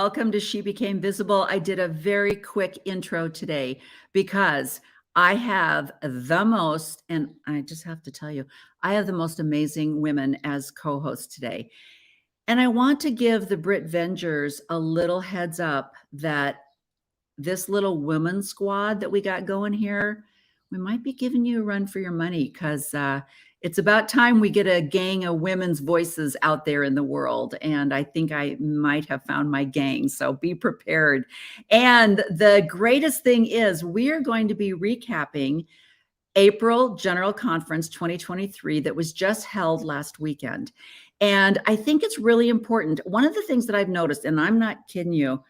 welcome to She Became Visible. I did a very quick intro today because I have the most, and I just have to tell you, I have the most amazing women as co-hosts today. And I want to give the Brit Vengers a little heads up that this little women squad that we got going here, we might be giving you a run for your money because it's about time we get a gang of women's voices out there in the world. And I think I might have found my gang. So be prepared. And the greatest thing is we are going to be recapping April General Conference 2023 that was just held last weekend. And I think it's really important. One of the things that I've noticed, and I'm not kidding you,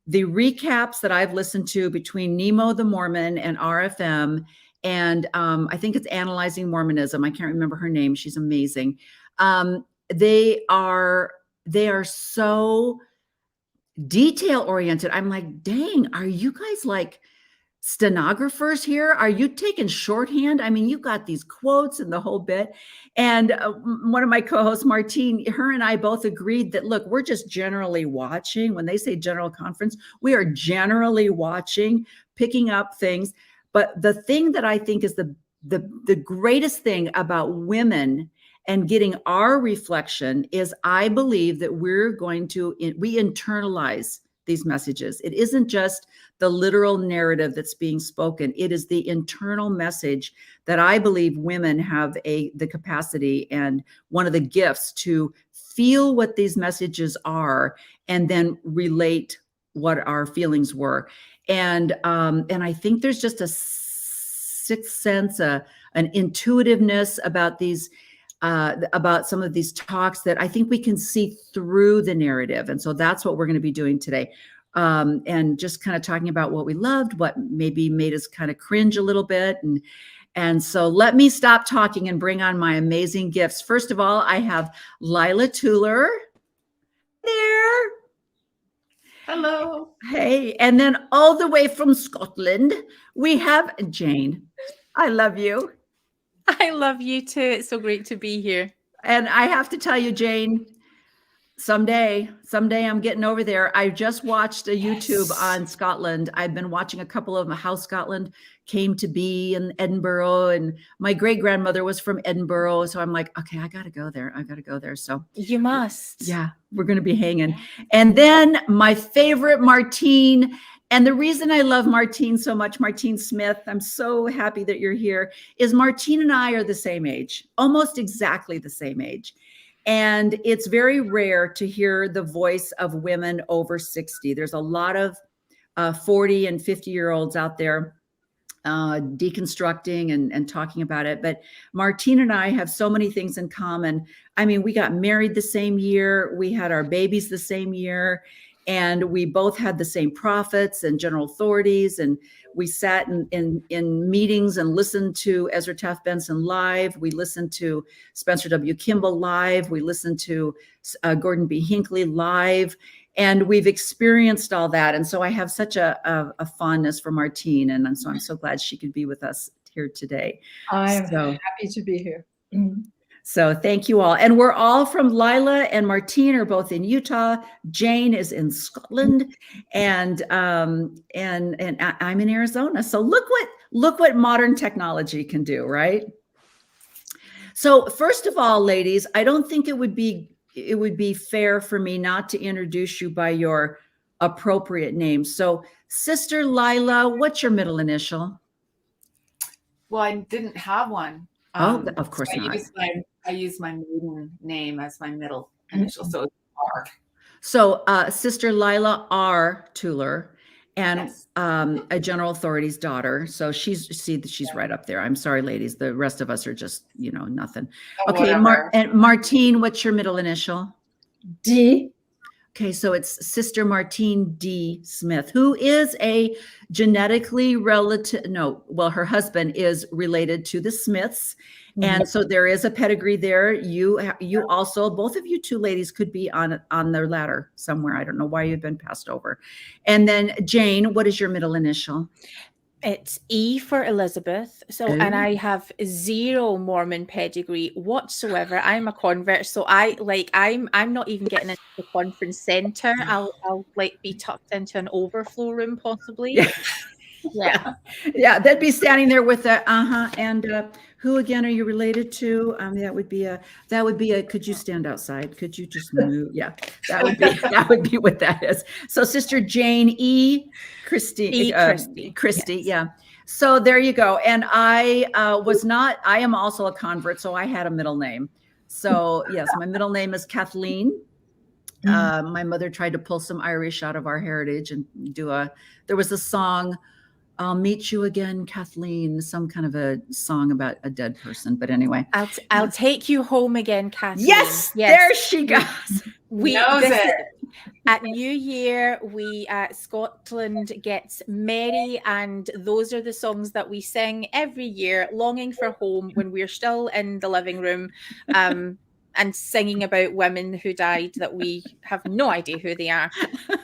the recaps that I've listened to between Nemo the Mormon and RFM, and I think it's Analyzing Mormonism. I can't remember her name. She's amazing. They are so detail oriented. I'm like, dang, are you guys like stenographers here? Are you taking shorthand? I mean, you got these quotes and the whole bit. And one of my co-hosts, Martine, her and I both agreed that, look, we're just generally watching. When they say General Conference, we are generally watching, picking up things. But the thing that I think is the greatest thing about women and getting our reflection is I believe that we internalize these messages. It isn't just the literal narrative that's being spoken. It is the internal message that I believe women have the capacity and one of the gifts to feel what these messages are and then relate what our feelings were. And I think there's just a sixth sense, an intuitiveness about these about some of these talks that I think we can see through the narrative. And so that's what we're going to be doing today. And just kind of talking about what we loved, what maybe made us kind of cringe a little bit. And so let me stop talking and bring on my amazing gifts. First of all, I have Lila Tuller there. Hello. Hey, and then all the way from Scotland, we have Jane. I love you. I love you too. It's so great to be here. And I have to tell you, Jane, someday I'm getting over there. I just watched a YouTube on Scotland. I've been watching a couple of them. How Scotland Came to Be in Edinburgh, and my great grandmother was from Edinburgh. So I'm like, okay, I got to go there. So you must. Yeah, we're going to be hanging. And then my favorite, Martine. And the reason I love Martine so much, Martine Smith, I'm so happy that you're here, is Martine and I are the same age, almost exactly the same age. And it's very rare to hear the voice of women over 60. There's a lot of 40 and 50-year-olds out there deconstructing and talking about it. But Martine and I have so many things in common. I mean, we got married the same year. We had our babies the same year. And we both had the same prophets and general authorities. And we sat in meetings and listened to Ezra Taft Benson live. We listened to Spencer W. Kimball live. We listened to Gordon B. Hinckley live. And we've experienced all that. And so I have such a fondness for Martine. And so I'm so glad she could be with us here today. I'm happy to be here. So thank you all. And we're all from Lila and Martine are both in Utah. Jane is in Scotland and I'm in Arizona. So look what modern technology can do, right? So first of all, ladies, I don't think it would be fair for me not to introduce you by your appropriate name. So Sister Lila, what's your middle initial? Well, I didn't have one. Of course so not. I use my maiden name as my middle initial, so it's R. So Sister Lila R. Tuller, and Yes. A general authority's daughter. So she's right up there. I'm sorry, ladies. The rest of us are just, nothing. Oh, okay, and Martine, what's your middle initial? D. Okay, so it's Sister Martine D. Smith, who is a genetically her husband is related to the Smiths. And so there is a pedigree there. You also, both of you two ladies could be on their ladder somewhere. I don't know why you've been passed over. And then Jane, what is your middle initial? It's E for Elizabeth. So, and Ooh. I have zero Mormon pedigree whatsoever. I'm a convert, so I'm not even getting into the conference center. I'll like be tucked into an overflow room possibly. Yeah. Yeah. Yeah, they'd be standing there with the and who again are you related to? That would be a could you stand outside? Could you just move? Yeah, that would be what that is. So Sister Jane E. Christie, Christie. Yes. yeah. So there you go. And I am also a convert, so I had a middle name. So yes, my middle name is Kathleen. My mother tried to pull some Irish out of our heritage and there was a song, I'll meet you again, Kathleen, some kind of a song about a dead person. But anyway. I'll take you home again, Kathleen. Yes, there she goes. At New Year, Scotland gets merry, and those are the songs that we sing every year, longing for home when we're still in the living room. And singing about women who died that we have no idea who they are.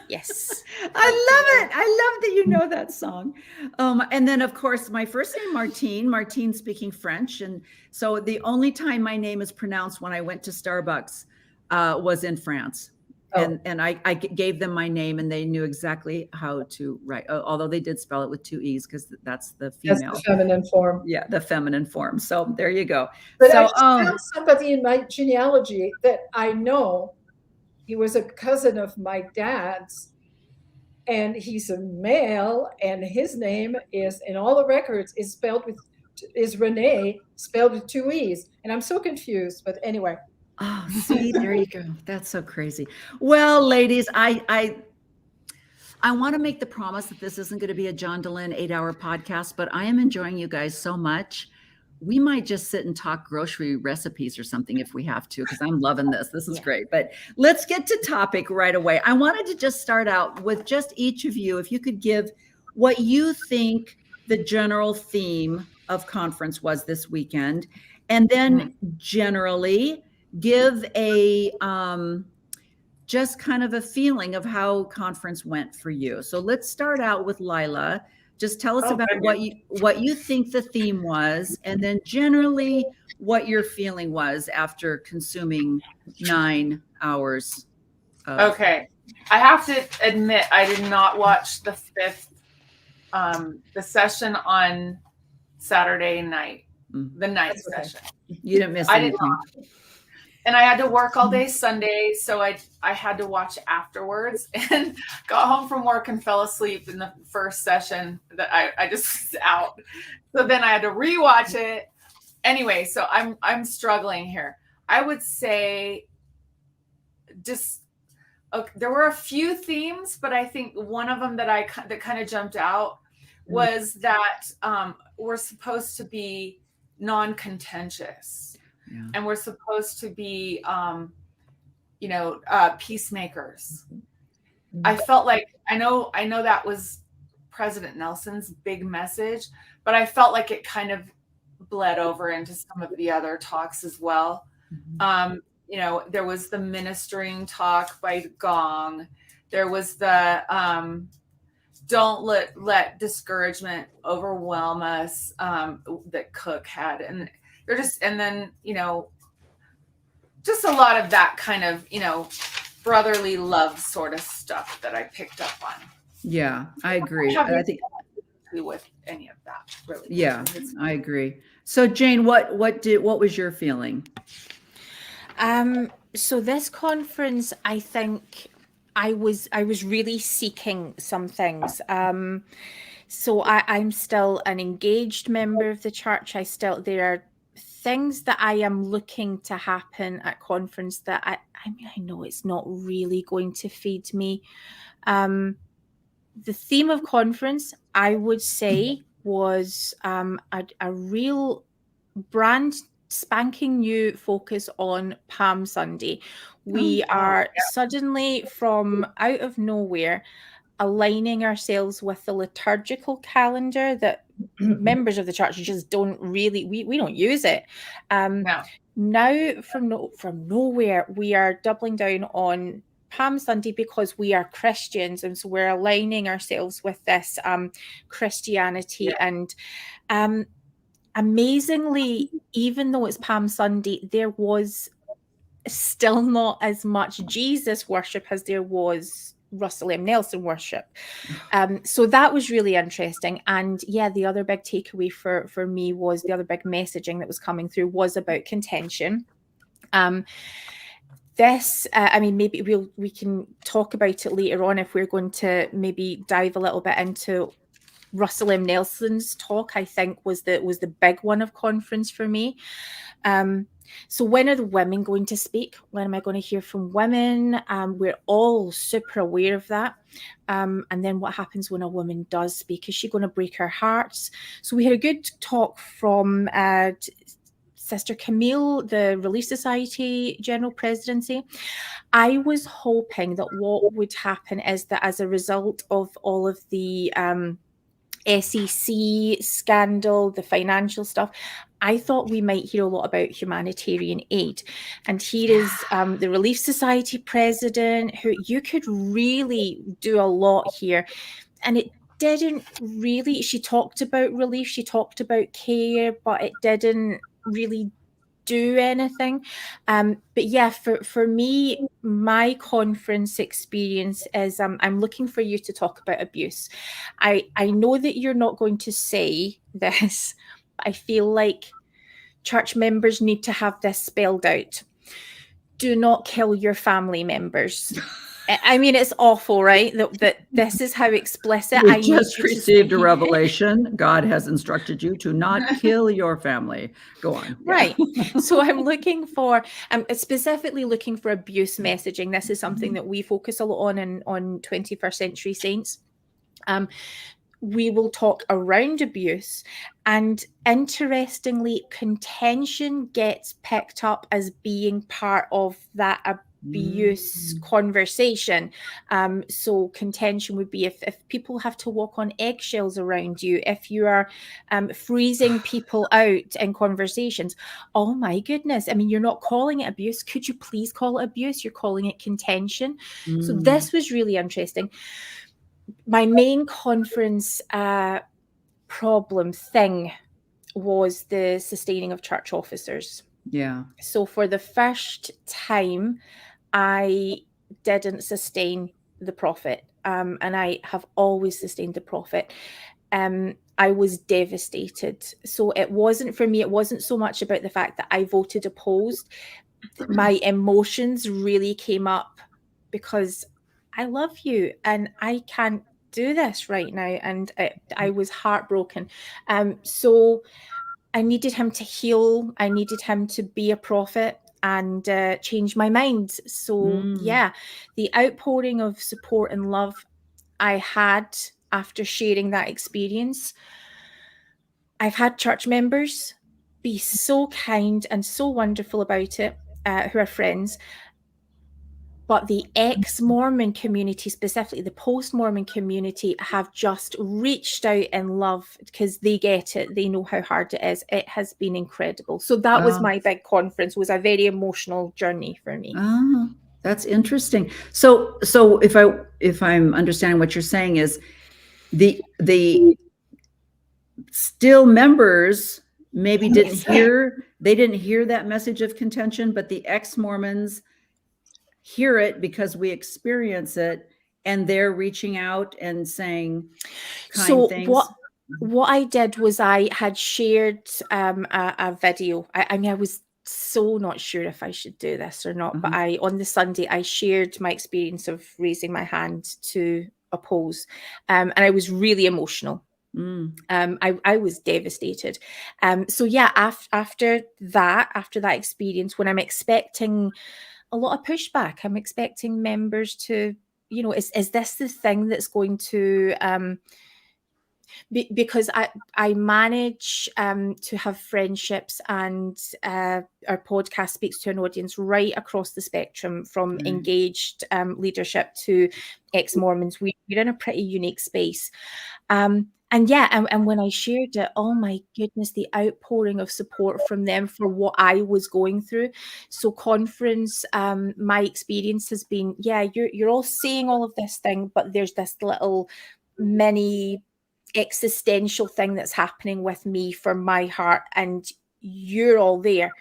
Yes. I love it. I love that you know that song. And then, of course, my first name, Martine speaking French. And so the only time my name is pronounced when I went to Starbucks was in France. Oh. And I gave them my name and they knew exactly how to write, although they did spell it with 2 E's because that's the female. That's the feminine form. Yeah, the feminine form. So there you go. But so, I found somebody in my genealogy that I know. He was a cousin of my dad's, and he's a male, and his name is, in all the records, is Renee, spelled with 2 E's. And I'm so confused, but anyway. Oh, see, there you go. That's so crazy. Well, ladies, I want to make the promise that this isn't going to be a John Dehlin 8-hour podcast, but I am enjoying you guys so much. We might just sit and talk grocery recipes or something if we have to, because I'm loving this. This is great. But let's get to topic right away. I wanted to just start out with just each of you, if you could give what you think the general theme of conference was this weekend, and then generally give a just kind of a feeling of how conference went for you. So let's start out with Lila. Just tell us about what you think the theme was, and then generally what your feeling was after consuming 9 hours. Okay, I have to admit I did not watch the session on Saturday night, the night session. You didn't miss anything. I did not. And I had to work all day Sunday, so I had to watch afterwards, and got home from work and fell asleep in the first session that I just was out. So then I had to rewatch it. Anyway, so I'm struggling here. I would say there were a few themes, but I think one of them that kind of jumped out was that we're supposed to be non-contentious. Yeah. And we're supposed to be, peacemakers. I felt like, I know that was President Nelson's big message, but I felt like it kind of bled over into some of the other talks as well. There was the ministering talk by Gong. There was the don't let discouragement overwhelm us that Cook had, and then, just a lot of that kind of, brotherly love sort of stuff that I picked up on. Yeah, I agree. I think with any of that, really. Yeah, I agree. So Jane, what was your feeling? So this conference, I think I was really seeking some things. So I'm still an engaged member of the church. There are things that I am looking to happen at conference that I know it's not really going to feed me. The theme of conference, I would say, was a real brand spanking new focus on Palm Sunday. We are suddenly, from out of nowhere, aligning ourselves with the liturgical calendar that members of the church just don't really, we don't use it. Now from nowhere, we are doubling down on Palm Sunday because we are Christians, and so we're aligning ourselves with this Christianity. And amazingly, even though it's Palm Sunday, there was still not as much Jesus worship as there was Russell M. Nelson worship. So that was really interesting. And yeah, the other big takeaway for me was the other big messaging that was coming through was about contention. I mean, maybe we can talk about it later on if we're going to maybe dive a little bit into Russell M. Nelson's talk. I think was the big one of conference for me. So when are the women going to speak? When am I going to hear from women? We're all super aware of that. And then what happens when a woman does speak? Is she going to break our hearts? So we had a good talk from Sister Camille, the Relief Society General Presidency. I was hoping that what would happen is that as a result of all of the SEC scandal, the financial stuff, I thought we might hear a lot about humanitarian aid. And here is the Relief Society president, who you could really do a lot here. And it didn't really, she talked about relief, she talked about care, but it didn't really do anything. But yeah, for me, my conference experience is I'm looking for you to talk about abuse. I know that you're not going to say this, but I feel like church members need to have this spelled out. Do not kill your family members. I mean, it's awful, right? That this is how explicit. We just received a revelation. God has instructed you to not kill your family. Go on. Right. So I'm looking for, specifically looking for abuse messaging. This is something that we focus a lot on 21st Century Saints. We will talk around abuse, and interestingly, contention gets picked up as being part of that abuse conversation. So contention would be if people have to walk on eggshells around you, if you are freezing people out in conversations. Oh my goodness. I mean, you're not calling it abuse. Could you please call it abuse? You're calling it contention. So this was really interesting. My main conference problem thing was the sustaining of church officers. Yeah. So for the first time, I didn't sustain the prophet, and I have always sustained the prophet. I was devastated. So it wasn't for me, it wasn't so much about the fact that I voted opposed. My emotions really came up because I love you and I can't do this right now. And I was heartbroken. So I needed him to heal. I needed him to be a prophet and change my mind. So yeah, the outpouring of support and love I had after sharing that experience. I've had church members be so kind and so wonderful about it, who are friends. But the ex-Mormon community, specifically the post-Mormon community, have just reached out in love because they get it. They know how hard it is. It has been incredible. So that was my big conference, was a very emotional journey for me. Oh, that's interesting. So if I'm understanding what you're saying is the still members maybe didn't hear that message of contention, but the ex-Mormons hear it because we experience it, and they're reaching out and saying kind things. What I did was I had shared a video. I mean, I was so not sure if I should do this or not, but on the Sunday I shared my experience of raising my hand to oppose, and I was really emotional. I was devastated. So yeah, after that experience, when I'm expecting a lot of pushback, I'm expecting members to, is this the thing that's going to, because I manage to have friendships, and our podcast speaks to an audience right across the spectrum, from engaged leadership to ex-Mormons. We're in a pretty unique space. And yeah, and when I shared it, oh my goodness, the outpouring of support from them for what I was going through. So conference, my experience has been, yeah, you're all saying all of this thing, but there's this little mini existential thing that's happening with me for my heart, and you're all there.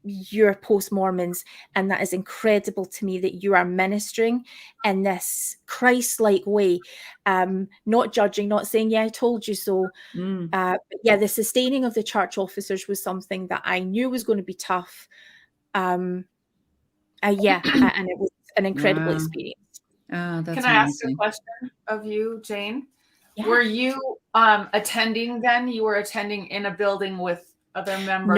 You're post-Mormons, and that is incredible to me that you are ministering in this Christ-like way, not judging, not saying, yeah, I told you so. But yeah, the sustaining of the church officers was something that I knew was going to be tough. And it was an incredible Wow. experience. Oh, that's Can I ask a amazing. question of you, Jane? Yeah. Were you attending then? You were attending in a building with other members?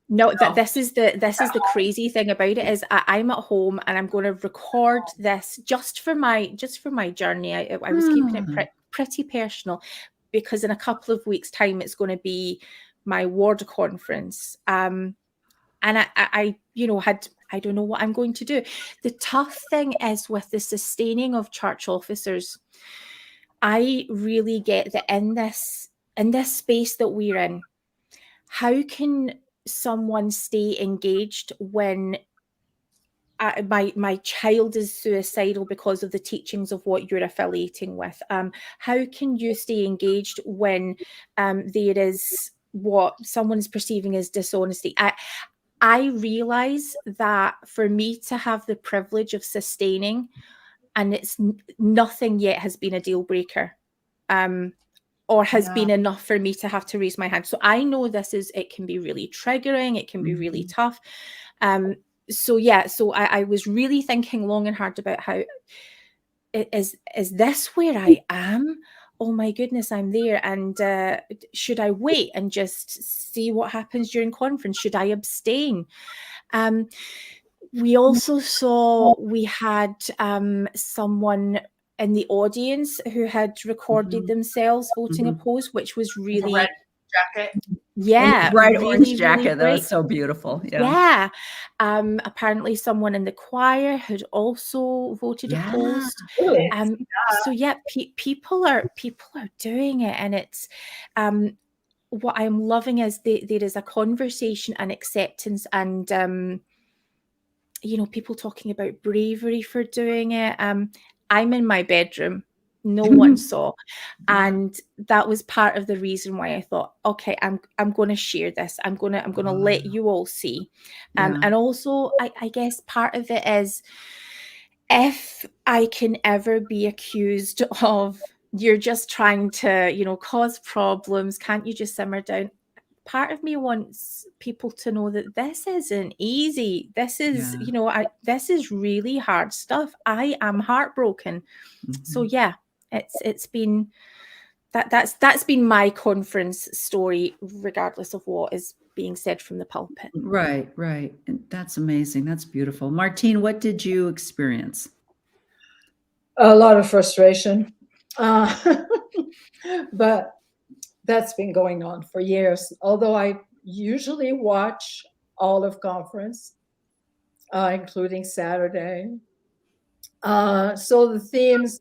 No, this is the crazy thing about it is I'm at home and I'm going to record this just for my journey. I was keeping it pretty personal, because in a couple of weeks' time it's going to be my ward conference. And I I don't know what I'm going to do. The tough thing is with the sustaining of church officers, I really get that in this space that we're in, how can someone stay engaged when my child is suicidal because of the teachings of what you're affiliating with? How can you stay engaged when there is what someone's perceiving as dishonesty? I realize that for me to have the privilege of sustaining, and it's nothing yet has been a deal breaker. Or has been enough for me to have to raise my hand. So I know it can be really triggering. It can be really tough. So I was really thinking long and hard about how, is this where I am? Oh my goodness, I'm there. And should I wait and just see what happens during conference? Should I abstain? We also saw we had someone in the audience who had recorded themselves voting opposed, which was really red jacket. Yeah, bright really, orange jacket. really That was great. so beautiful. Yeah. Apparently someone in the choir had also voted opposed. Really? So yeah, people are doing it, and it's what I'm loving is there is a conversation and acceptance, and people talking about bravery for doing it. I'm in my bedroom. No one saw. And that was part of the reason why I thought, okay, I'm going to share this. I'm going to let you all see. And also, I guess part of it is, if I can ever be accused of, you're just trying to, cause problems, can't you just simmer down? Part of me wants people to know that this isn't easy. This is, this is really hard stuff. I am heartbroken. So yeah, it's been that's been my conference story, regardless of what is being said from the pulpit. Right. And that's amazing. That's beautiful. Martine, what did you experience? A lot of frustration. But that's been going on for years. Although I usually watch all of conference, including Saturday. So the themes,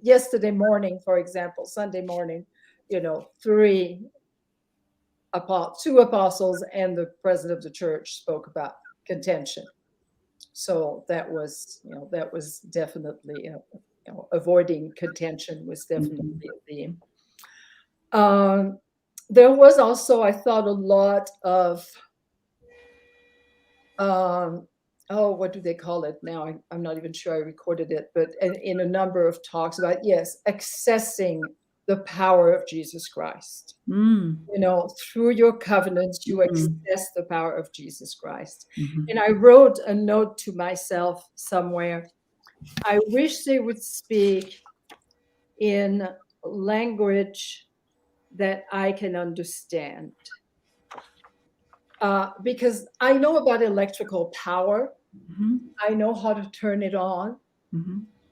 yesterday morning, for example, Sunday morning, two apostles and the president of the church spoke about contention. So that was definitely, avoiding contention was definitely a theme. There was also, I thought, a lot of, what do they call it now? I'm not even sure I recorded it, but in a number of talks about, accessing the power of Jesus Christ. Through your covenants, you access the power of Jesus Christ. And I wrote a note to myself somewhere. I wish they would speak in language that I can understand. Because I know about electrical power. I know how to turn it on.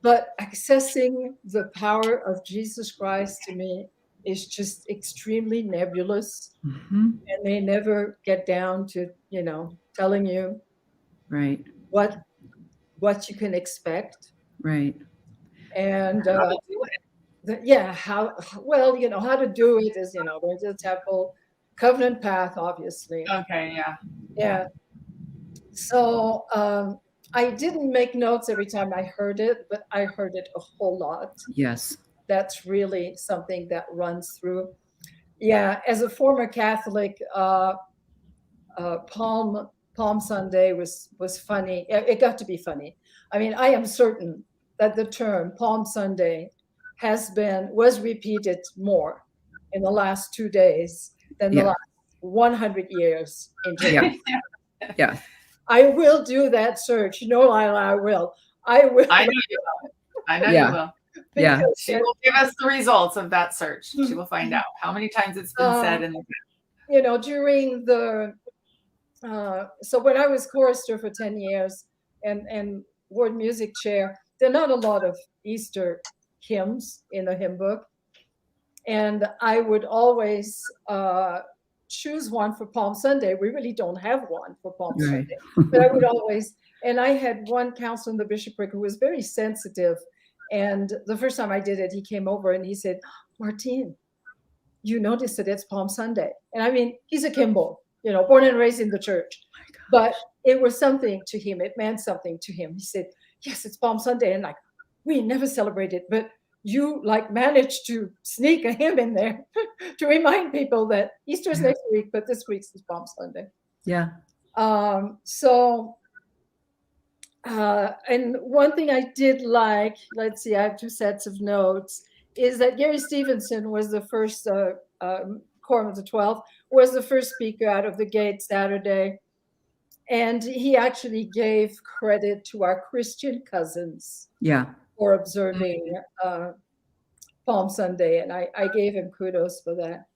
But accessing the power of Jesus Christ to me is just extremely nebulous. And they never get down to, telling you what you can expect. Right. And How to do it. how well, how to do it is, there's a temple covenant path, obviously. Okay, yeah. Yeah. So I didn't make notes every time I heard it, but I heard it a whole lot. Yes. That's really something that runs through. Yeah, as a former Catholic, Palm Sunday was funny. It got to be funny. I mean, I am certain that the term Palm Sunday was repeated more in the last 2 days than the Yeah. last 100 years in Japan. Yeah. Yeah. I will do that search. Lila, I will. I will. I know you will. I know Yeah. you will. Yeah. because She will give us the results of that search. She will find out how many times it's been said. And during the so when I was chorister for 10 years and ward music chair, there are not a lot of Easter hymns in the hymn book. And I would always choose one for Palm Sunday. We really don't have one for Palm Right. Sunday, but I would always, and I had one counselor in the bishopric who was very sensitive. And the first time I did it, he came over and he said, Martine, you noticed that it's Palm Sunday. And I mean, he's a Kimball, born and raised in the church. But it was something to him. It meant something to him. He said, yes, it's Palm Sunday. And we never celebrate it, but you managed to sneak a hymn in there to remind people that Easter is next week, but this week's is Palm Sunday. Yeah. And one thing I did like, let's see, I have 2 sets of notes, is that Gary Stevenson was the first, Quorum of the 12, was the first speaker out of the gate Saturday. And he actually gave credit to our Christian cousins Yeah. for observing Palm Sunday. And I gave him kudos for that.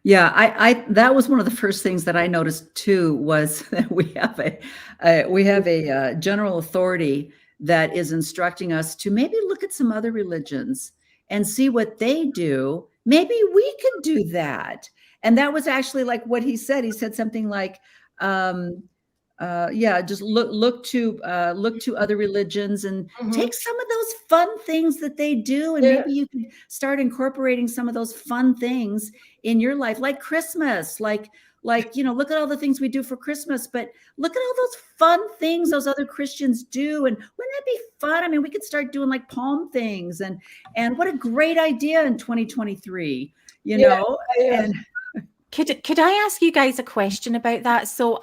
Yeah, I that was one of the first things that I noticed too, was that we have a general authority that is instructing us to maybe look at some other religions and see what they do. Maybe we can do that. And that was actually like what he said. He said something like, just look to other religions and take some of those fun things that they do, and maybe you can start incorporating some of those fun things in your life, like Christmas, like look at all the things we do for Christmas, but look at all those fun things those other Christians do, and wouldn't that be fun? I mean, we could start doing like palm things, and what a great idea in 2023, know. And Could I ask you guys a question about that? So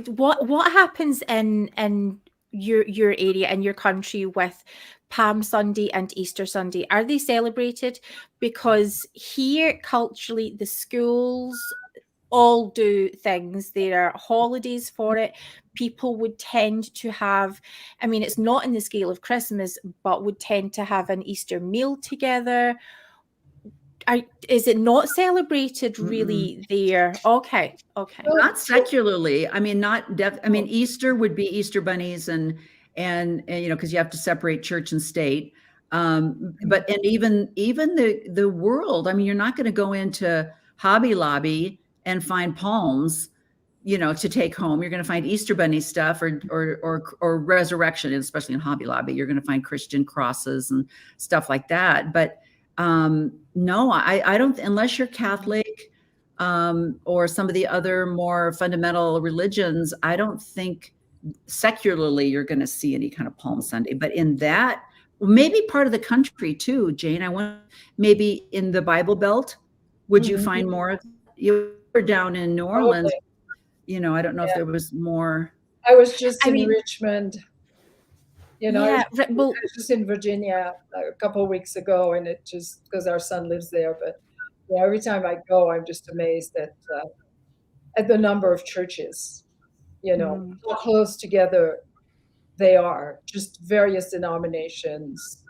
what happens in your area, in your country, with Palm Sunday and Easter Sunday? Are they celebrated? Because here culturally, the schools all do things. There are holidays for it. People would tend to have, I mean, it's not in the scale of Christmas, but would tend to have an Easter meal together. Is it not celebrated really there? Okay. Not secularly. I mean, Easter would be Easter bunnies and because you have to separate church and state. But even the world, I mean, you're not going to go into Hobby Lobby and find palms, to take home. You're going to find Easter bunny stuff or resurrection, especially in Hobby Lobby. You're going to find Christian crosses and stuff like that. But no, I don't, unless you're Catholic or some of the other more fundamental religions, I don't think secularly you're going to see any kind of Palm Sunday. But in that, maybe part of the country too, Jane, I want maybe in the Bible Belt, would you find more of, you were down in New Orleans, I don't know if there was more. I was just in Richmond. I was just in Virginia a couple of weeks ago, and it just because our son lives there. But every time I go, I'm just amazed at the number of churches. How close together they are, just various denominations.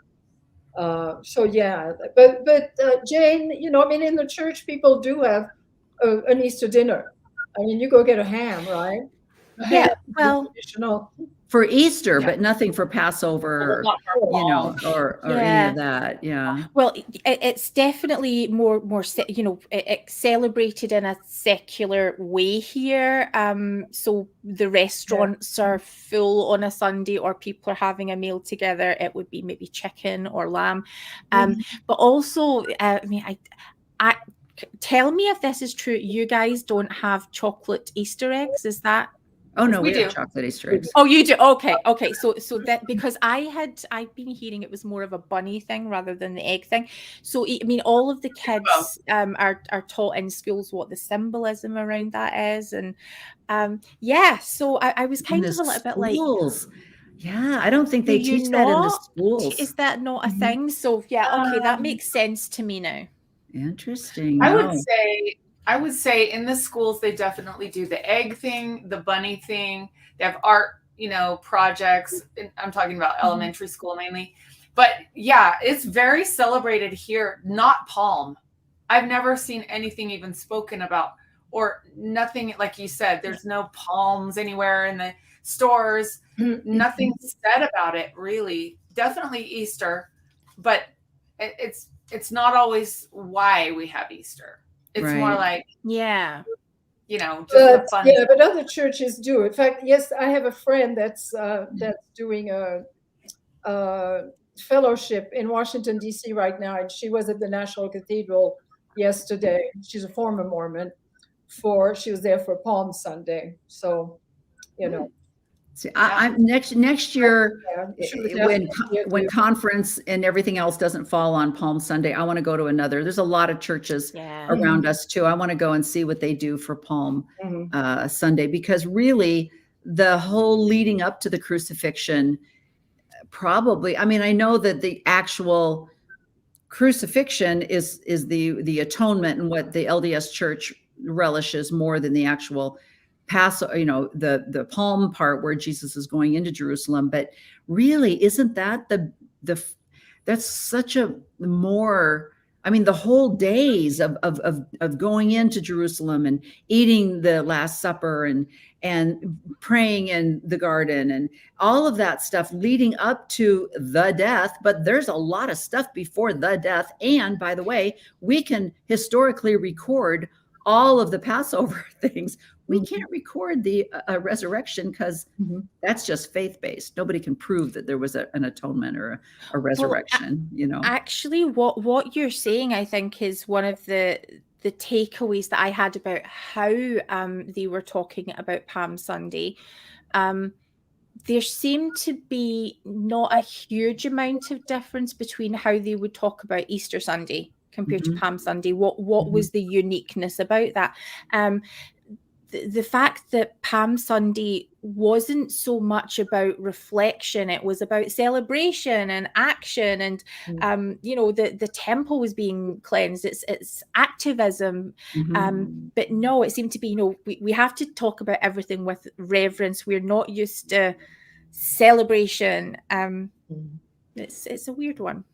But Jane, in the church, people do have an Easter dinner. I mean, you go get a ham, right? Yeah, well, traditional. for Easter, Yeah. but nothing for Passover, Not for you know, fall. or any Yeah. of that. Yeah. Well, it's definitely more it's celebrated in a secular way here. So the restaurants are full on a Sunday, or people are having a meal together. It would be maybe chicken or lamb, but also, I mean, I tell me if this is true. You guys don't have chocolate Easter eggs, is that? Oh no, We we have do. chocolate Easter eggs. Oh, you do? Okay. So that, because I've been hearing it was more of a bunny thing rather than the egg thing. So I mean, all of the kids are taught in schools what the symbolism around that is, and yeah. So I was In kind the of a little bit like, schools. Yeah, I don't think do they you teach that in the not? schools. Is that not a Mhm. thing? So yeah, okay, that Um, makes sense to me now. Interesting. I No. would say in the schools they definitely do the egg thing, the bunny thing. They have art, projects. I'm talking about elementary school mainly. But yeah, it's very celebrated here, not Palm. I've never seen anything even spoken about, or nothing like you said. There's no palms anywhere in the stores. Nothing said about it really. Definitely Easter, but it's not always why we have Easter. It's more Right. like, Yeah. just a But fun. yeah, but other churches do. In fact, yes, I have a friend that's doing a fellowship in Washington D.C. right now, and she was at the National Cathedral yesterday. She's a former Mormon. She was there for Palm Sunday. So, See, I'm next year yeah, she was when definitely here too. conference and everything else doesn't fall on Palm Sunday, I want to go to another. There's a lot of churches Yeah. around us too. I want to go and see what they do for Palm Sunday, because really the whole leading up to the crucifixion, probably, I mean, I know that the actual crucifixion is the atonement, and what the LDS Church relishes more than the actual Passover, the palm part where Jesus is going into Jerusalem. But really, isn't that that's such a more, I mean, the whole days of going into Jerusalem and eating the Last Supper and praying in the garden and all of that stuff leading up to the death. But there's a lot of stuff before the death. And by the way, we can historically record all of the Passover things. We can't record the resurrection, because that's just faith-based. Nobody can prove that there was an atonement or a resurrection, Actually, what you're saying, I think, is one of the takeaways that I had about how they were talking about Palm Sunday. There seemed to be not a huge amount of difference between how they would talk about Easter Sunday compared to Palm Sunday. What was the uniqueness about that? The fact that Palm Sunday wasn't so much about reflection, it was about celebration and action, and the temple was being cleansed. It's activism, but no, it seemed to be we have to talk about everything with reverence. We're not used to celebration. It's a weird one.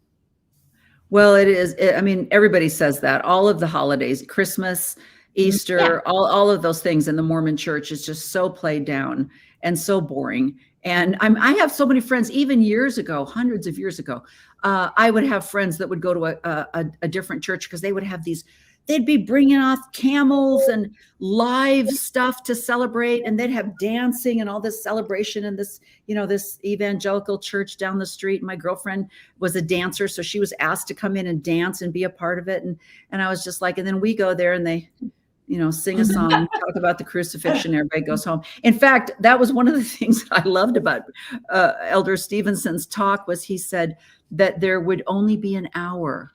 Well, it is. I mean, everybody says that. All of the holidays, Christmas, Easter, all of those things in the Mormon Church is just so played down and so boring. And I have so many friends, even years ago, hundreds of years ago, I would have friends that would go to a different church, because they would have they'd be bringing off camels and live stuff to celebrate, and they'd have dancing and all this celebration in this, this evangelical church down the street. My girlfriend was a dancer, so she was asked to come in and dance and be a part of it. And I was just like, and then we go there and they, sing a song, talk about the crucifixion, everybody goes home. In fact, that was one of the things I loved about Elder Stevenson's talk, was he said that there would only be an hour.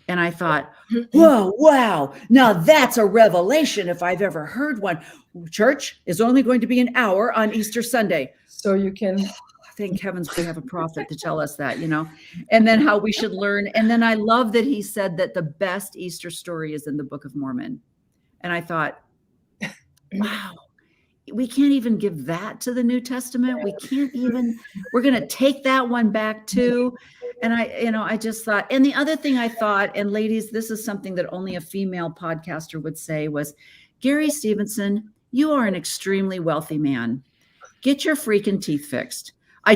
And I thought, whoa, wow, now that's a revelation if I've ever heard one. Church is only going to be an hour on Easter Sunday. So you can... Thank heavens we have a prophet to tell us that, and then how we should learn. And then I love that he said that the best Easter story is in the Book of Mormon. And I thought, wow, we can't even give that to the New Testament. We can't even, we're going to take that one back too. And I just thought, and the other thing I thought, and ladies, this is something that only a female podcaster would say, was, Gary Stevenson, you are an extremely wealthy man. get your freaking teeth fixed. I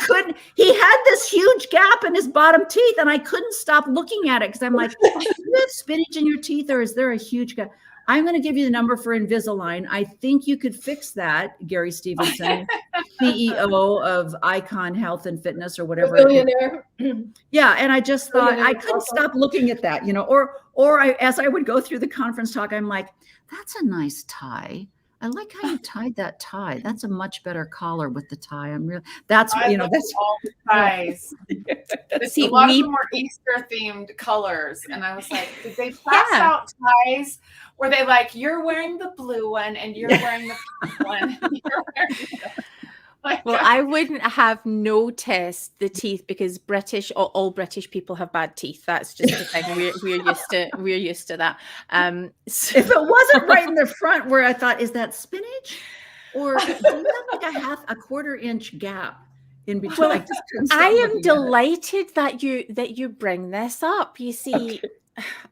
couldn't, he had this huge gap in his bottom teeth and I couldn't stop looking at it because I'm like, do you have spinach in your teeth or is there a huge gap? I'm going to give you the number for Invisalign. I think you could fix that, Gary Stevenson, CEO of Icon Health and Fitness or whatever. Billionaire. Yeah. And I just thought Billionaire I couldn't also. stop looking at that, or as I would go through the conference talk, I'm like, that's a nice tie. I like how you tied that tie. That's a much better collar with the tie. That's I love that's all the ties. See, a lot we- of them were Easter themed colors, and I was like, did they pass Yeah. out ties? Were they like, you're wearing the blue one and you're wearing the pink one? And you're wearing like, Well, I wouldn't have noticed the teeth because all British people have bad teeth. That's just the thing. We're used to that. So- if it wasn't right in the front where I thought, is that spinach? Or do you have like a quarter inch gap in between? Well, I just couldn't stop I am looking at it. delighted that you bring this up. You see,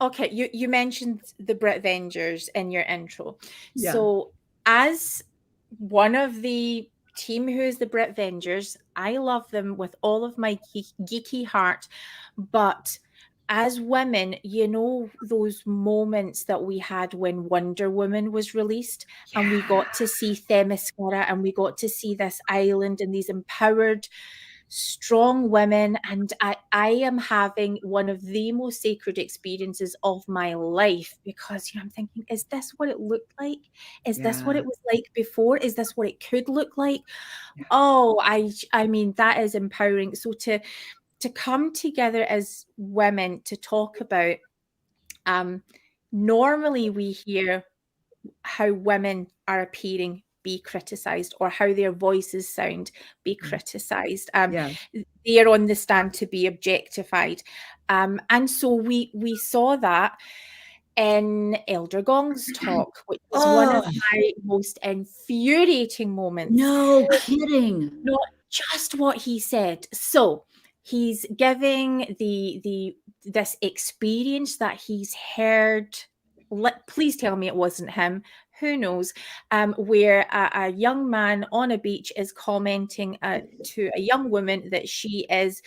okay, you mentioned the Brit Vengers in your intro. Yeah. So as one of the team who is the Brit Vengers, I love them with all of my geeky heart. But as women, those moments that we had when Wonder Woman was released and we got to see Themyscira and we got to see this island and these empowered, strong women. And I am having one of the most sacred experiences of my life because I'm thinking, is this what it looked like? Is this what Yeah. it was like before? Is this what it could look like? Yeah. Oh, I mean, that is empowering. So to come together as women to talk about, normally we hear how women are appearing be criticized or how their voices sound be criticized. Yeah. They are on the stand to be objectified. And so we saw that in Elder Gong's talk, which was one of my most infuriating moments. No kidding. Not just what he said. So he's giving this experience that he's heard. Please tell me it wasn't him. Who knows? Where a young man on a beach is commenting to a young woman that she is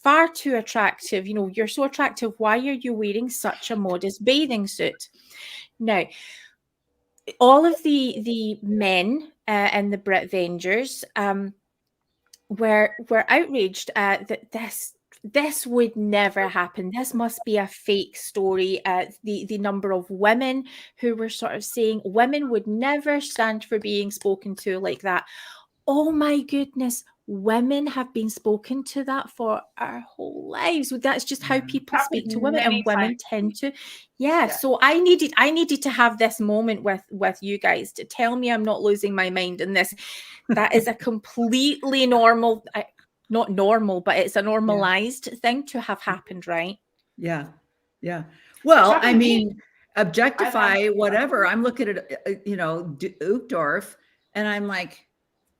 far too attractive. You're so attractive. Why are you wearing such a modest bathing suit? Now, all of the men and the Brit Vengers were outraged that this would never happen. This must be a fake story. The number of women who were sort of saying women would never stand for being spoken to like that. Oh my goodness, women have been spoken to that for our whole lives. That's just how people speak to women, and women tend to. Yeah. So I needed to have this moment with you guys to tell me I'm not losing my mind in this. That is a completely normal. Not normal, but it's a normalized thing to have happened, right? Yeah. Yeah. Well, Talking I to mean, me. objectify, whatever. I'm looking at, Uchtdorf, and I'm like,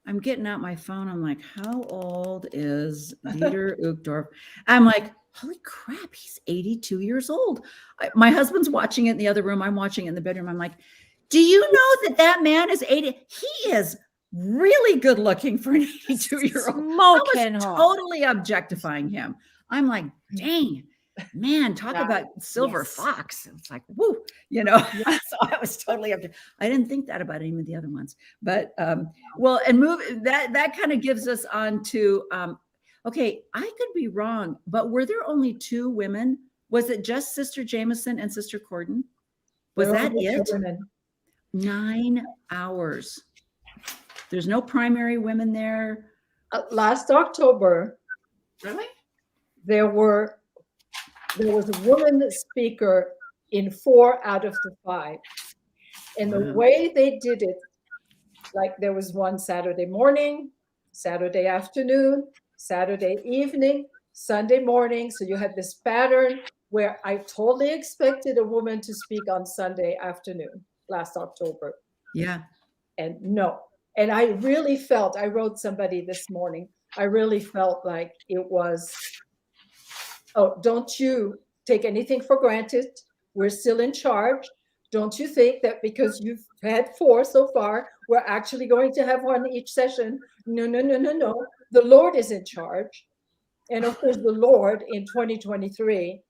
I'm getting out my phone. I'm like, how old is Dieter Uchtdorf? I'm like, holy crap, he's 82 years old. My husband's watching it in the other room. I'm watching it in the bedroom. I'm like, do you know that man is 80? He is really good looking for an 82-year-old. Smoking I was hot. totally objectifying him. I'm like, dang, man, talk about silver Yes. fox. It's like, woo, So I was totally I didn't think that about any of the other ones, but well, and that kind of gives us on to okay, I could be wrong, but were there only 2 women? Was it just Sister Jameson and Sister Corden? Was that it? 9 hours. There's no primary women there. Last October, Really? there was a woman speaker in 4 out of the 5. And the Wow. way they did it, like there was one Saturday morning, Saturday afternoon, Saturday evening, Sunday morning. So you had this pattern where I totally expected a woman to speak on Sunday afternoon last October. Yeah. And no. And I really felt, I wrote somebody this morning, I really felt like it was, oh, don't you take anything for granted. We're still in charge. Don't you think that because you've had 4 so far, we're actually going to have 1 each session? No, no, no, no, no. The Lord is in charge. And of course, the Lord in 2023,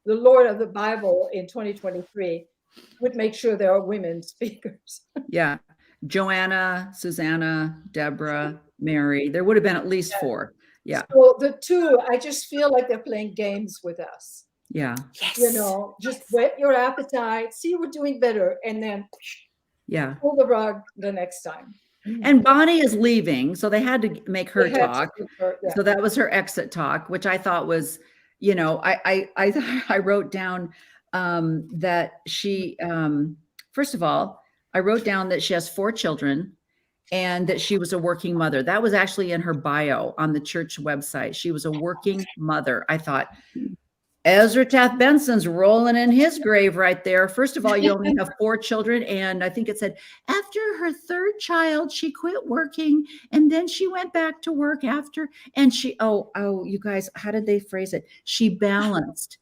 the Lord of the Bible in 2023 would make sure there are women speakers. Yeah. Joanna, Susanna, Deborah, Mary. There would have been at least 4. Yeah. So the 2, I just feel like they're playing games with us. Yeah. Yes. You know, just whet your appetite, see we're doing better, and then Yeah. pull the rug the next time. And Bonnie is leaving, so they had to make her They had to talk. give her- yeah. So that was her exit talk, which I thought was, you know, I wrote down that she, first of all, I wrote down that she has 4 children and that she was a working mother. That was actually in her bio on the church website. She was a working mother. I thought, Ezra Taft Benson's rolling in his grave right there. First of all, you only have 4 children. And I think it said after her 3rd child, she quit working and then she went back to work after. And she, you guys, how did they phrase it? She balanced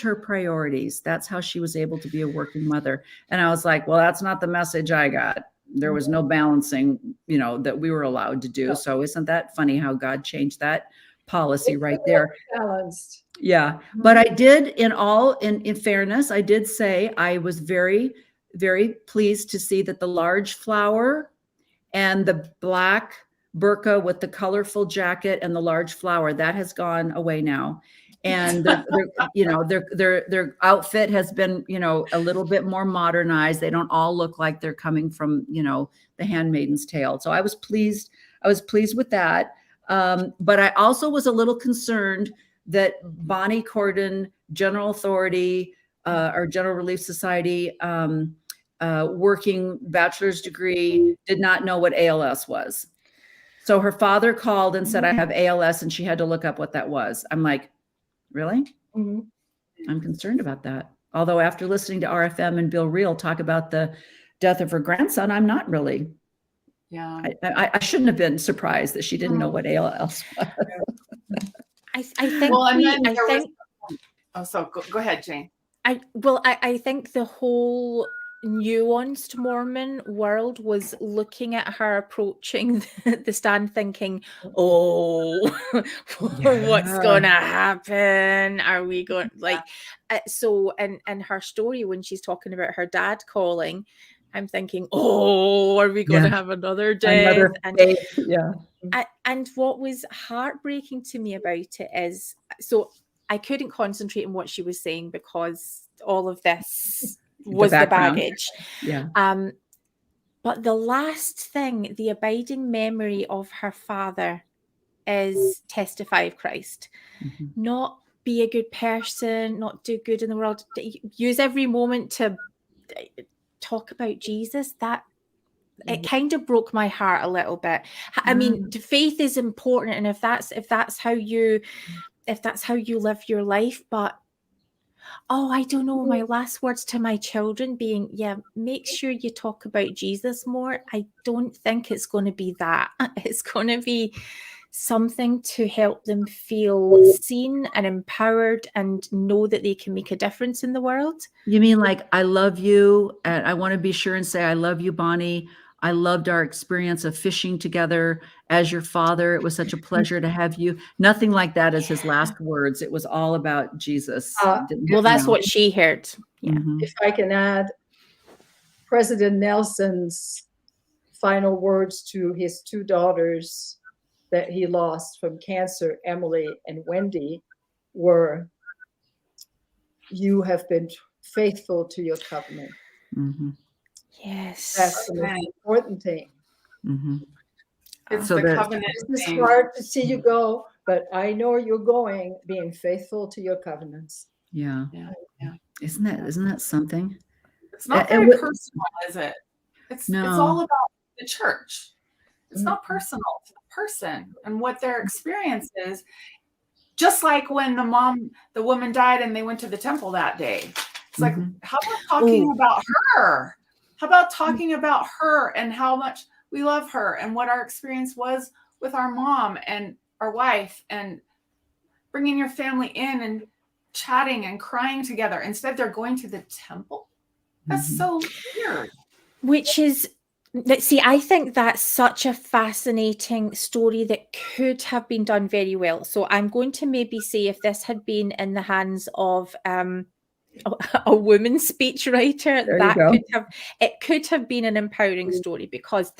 her priorities. That's how she was able to be a working mother. And I was like, well, that's not the message I got. There was no balancing, you know, that we were allowed to do. So isn't that funny how God changed that policy right there? Balanced. Yeah. But I did in fairness, I did say I was very, very pleased to see that the large flower and the black burqa with the colorful jacket and the large flower, that has gone away now. And their outfit has been, you know, a little bit more modernized. They don't all look like they're coming from, you know, The Handmaid's Tale. So I was pleased with that. But I also was a little concerned that Bonnie Cordon, General Authority, or General Relief Society, working bachelor's degree, did not know what ALS was. So her father called and said, I have ALS, and she had to look up what that was. I'm like, really? Mhm. I'm concerned about that. Although after listening to RFM and Bill Reel talk about the death of her grandson, I'm not really. Yeah. Mm-hmm. I shouldn't have been surprised that she didn't know what ALS was. I think Well, and we, then I there was- think So go ahead, Jane. I think the whole nuanced Mormon world was looking at her approaching the stand thinking, oh, what's Yeah. gonna happen? Are we going like so and her story when she's talking about her dad calling, I'm thinking, oh, are we going to have another death? Yeah. And what was heartbreaking to me about it is, so I couldn't concentrate on what she was saying because all of this was the baggage. Yeah. But the last thing, the abiding memory of her father is testify of Christ. Mm-hmm. Not be a good person, not do good in the world. Use every moment to talk about Jesus. That it kind of broke my heart a little bit. I mean, faith is important, and if that's how you live your life, but I don't know, my last words to my children being, make sure you talk about Jesus more. I don't think it's going to be that. It's going to be something to help them feel seen and empowered and know that they can make a difference in the world. You mean like, I love you, and I want to be sure and say, I love you, Bonnie. I loved our experience of fishing together as your father. It was such a pleasure to have you. Nothing like that as his last words. It was all about Jesus. Well, that's what she heard. Yeah. Mm-hmm. If I can add, President Nelson's final words to his 2 daughters that he lost from cancer, Emily and Wendy, were, you have been faithful to your covenant. Mm-hmm. Yes. That's the most important thing. Mm-hmm. It's So the that- covenant. It's thing. hard to see you go, but I know you're going, being faithful to your covenants. Yeah. Yeah. Isn't that something? It's not And very what- personal, is it? It's No. all about the church. It's not Mm-hmm. personal to the person and what their experience is. Just like when the woman died and they went to the temple that day. It's like, Mhm. how about talking about her? How about talking about her and how much we love her and what our experience was with our mom and our wife, and bringing your family in and chatting and crying together. Instead, they're going to the temple. That's Mhm. so weird. Which is, see, I think that's such a fascinating story that could have been done very well. So I'm going to maybe say if this had been in the hands of a woman speechwriter, There you go. it could have been an empowering story, because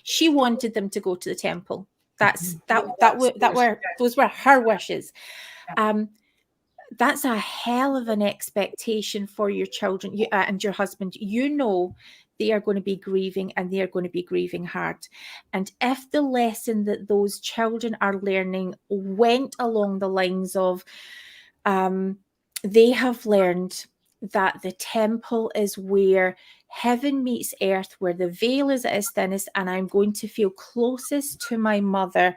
she wanted them to go to the temple. Those were her wishes. That's a hell of an expectation for your children and your husband. They are going to be grieving, and they are going to be grieving hard. And if the lesson that those children are learning went along the lines of, they have learned that the temple is where heaven meets earth, where the veil is at its thinnest, and I'm going to feel closest to my mother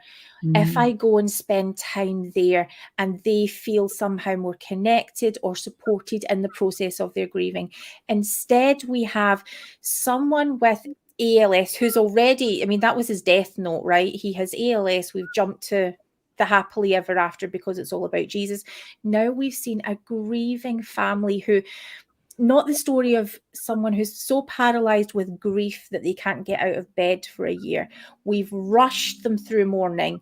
if I go and spend time there, and they feel somehow more connected or supported in the process of their grieving. Instead, we have someone with ALS who's already, I mean, that was his death note, right? He has ALS. We've jumped to the happily ever after because it's all about Jesus. Now we've seen a grieving family who, not the story of someone who's so paralyzed with grief that they can't get out of bed for a year. We've rushed them through mourning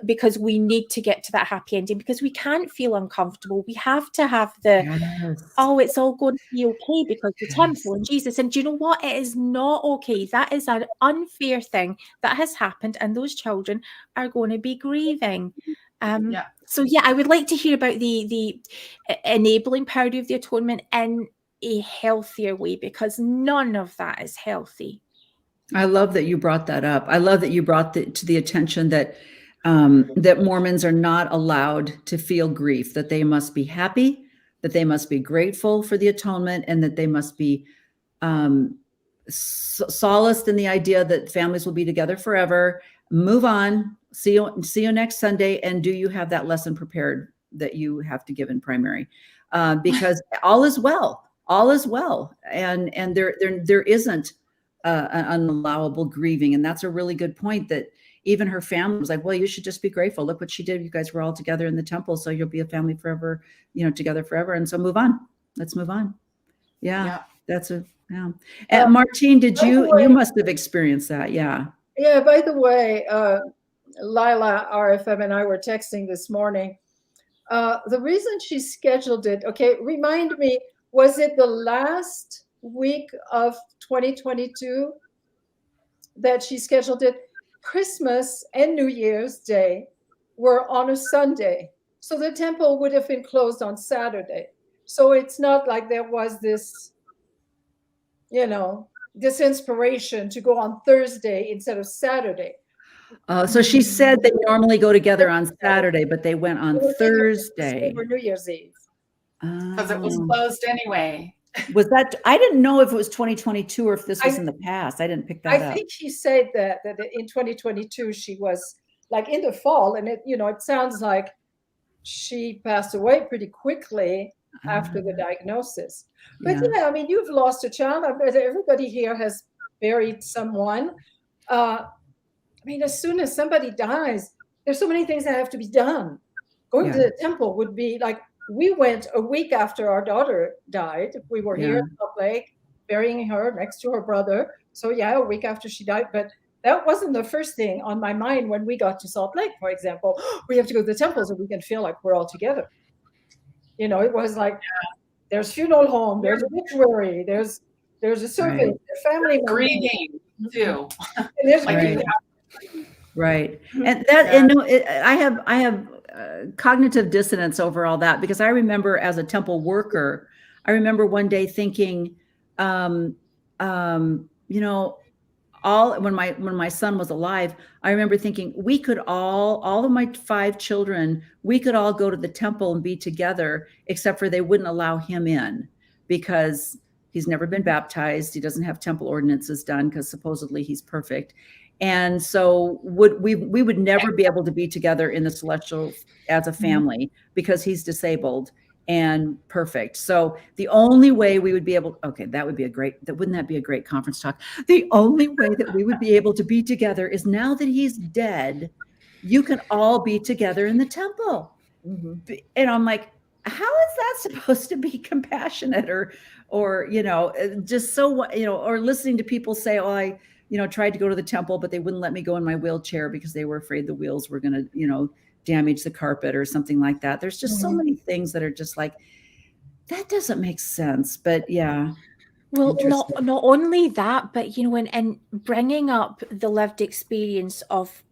because we need to get to that happy ending, because we can't feel uncomfortable. We have to have it's all going to be okay because the temple and Jesus. And do you know what? It is not okay. That is an unfair thing that has happened, and those children are going to be grieving. So yeah, I would like to hear about the enabling power of the atonement in a healthier way, because none of that is healthy. I love that you brought that up. I love that you brought to the attention that that Mormons are not allowed to feel grief, that they must be happy, that they must be grateful for the atonement, and that they must be solaced in the idea that families will be together forever. Move on. See you next Sunday. And do you have that lesson prepared that you have to give in primary? Because all is well. All is well. And there isn't an unallowable grieving. And that's a really good point, that even her family was like, well, you should just be grateful. Look what she did. You guys were all together in the temple. So you'll be a family forever, together forever. And so move on. Let's move on. Yeah. That's And Martine, you must have experienced that. Yeah. Yeah. By the way, Lila RFM and I were texting this morning. The reason she scheduled it, okay, remind me, was it the last week of 2022 that she scheduled it? Christmas and New Year's Day were on a Sunday. So the temple would have been closed on Saturday. So it's not like there was this, this inspiration to go on Thursday instead of Saturday. So she said they normally go together on Saturday, but they went on Thursday. For New Year's Eve. Because it was closed anyway. Was that, I didn't know if it was 2022 or if this was in the past. I didn't pick that up. I think she said that in 2022 she was like in the fall, and it sounds like she passed away pretty quickly after the diagnosis. But yeah, I mean, you've lost a child. I bet everybody here has buried someone. I mean, as soon as somebody dies, there's so many things that have to be done. Going to the temple would be like, we went a week after our daughter died. We were here in Salt Lake, burying her next to her brother. So a week after she died. But that wasn't the first thing on my mind when we got to Salt Lake, for example. We have to go to the temple so we can feel like we're all together. It was like, there's funeral home, there's obituary, there's a service, a family grieving too. And there's Right. And that, I have cognitive dissonance over all that, because I remember as a temple worker, I remember one day thinking, when my son was alive, I remember thinking we could all of my 5 children, we could all go to the temple and be together, except for they wouldn't allow him in because he's never been baptized. He doesn't have temple ordinances done because supposedly he's perfect. And so we would never be able to be together in the celestial as a family because he's disabled and perfect. So the only way we would be able, wouldn't that be a great conference talk? The only way that we would be able to be together is now that he's dead, you can all be together in the temple. And I'm like, how is that supposed to be compassionate or just so or listening to people say, oh, I tried to go to the temple, but they wouldn't let me go in my wheelchair because they were afraid the wheels were going to damage the carpet or something like that. There's just so many things that are just like, that doesn't make sense. But yeah. Well, not only that, but and bringing up the lived experience of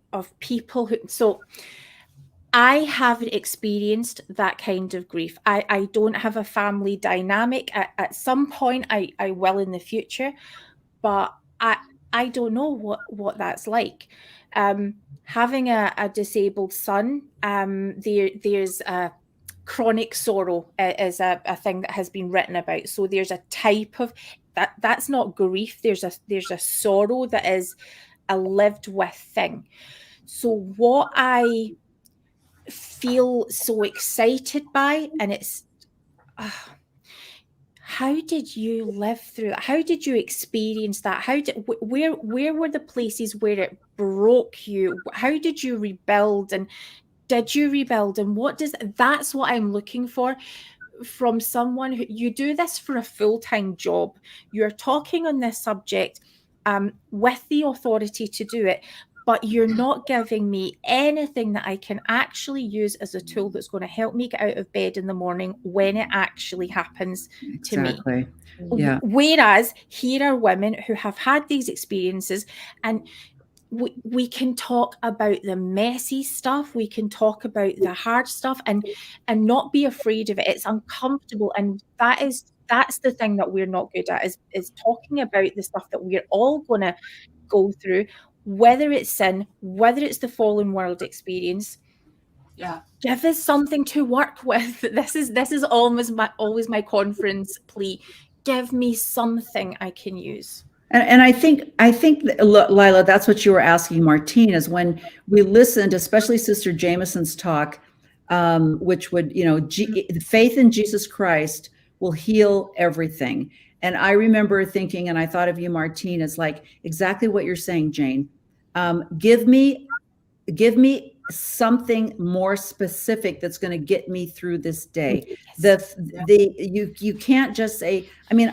people who, so I haven't experienced that kind of grief. I don't have a family dynamic. At some point I will in the future, but I don't know what that's like. Having a disabled son, there's a chronic sorrow is a thing that has been written about. So there's a type of that's not grief. There's a sorrow that is a lived with thing. So what I feel so excited by, and it's how did you live through it? How did you experience that? Where were the places where it broke you? How did you rebuild, and did you rebuild, and that's what I'm looking for from someone who, you do this for a full-time job, you're talking on this subject with the authority to do it, but you're not giving me anything that I can actually use as a tool that's going to help me get out of bed in the morning when it actually happens to me. Exactly. Yeah. Whereas here are women who have had these experiences, and we can talk about the messy stuff, we can talk about the hard stuff, and not be afraid of it. It's uncomfortable, and that's the thing that we're not good at, is talking about the stuff that we're all going to go through, whether it's sin, whether it's the fallen world experience. Yeah. Give us something to work with. This is always my conference plea. Give me something I can use. And I think Lila, that's what you were asking Martine, is when we listened, especially Sister Jameson's talk, which would, faith in Jesus Christ will heal everything. And I remember thinking, and I thought of you, Martine, as like exactly what you're saying, Jane. Give me something more specific that's going to get me through this day. Yes. You can't just say, I mean,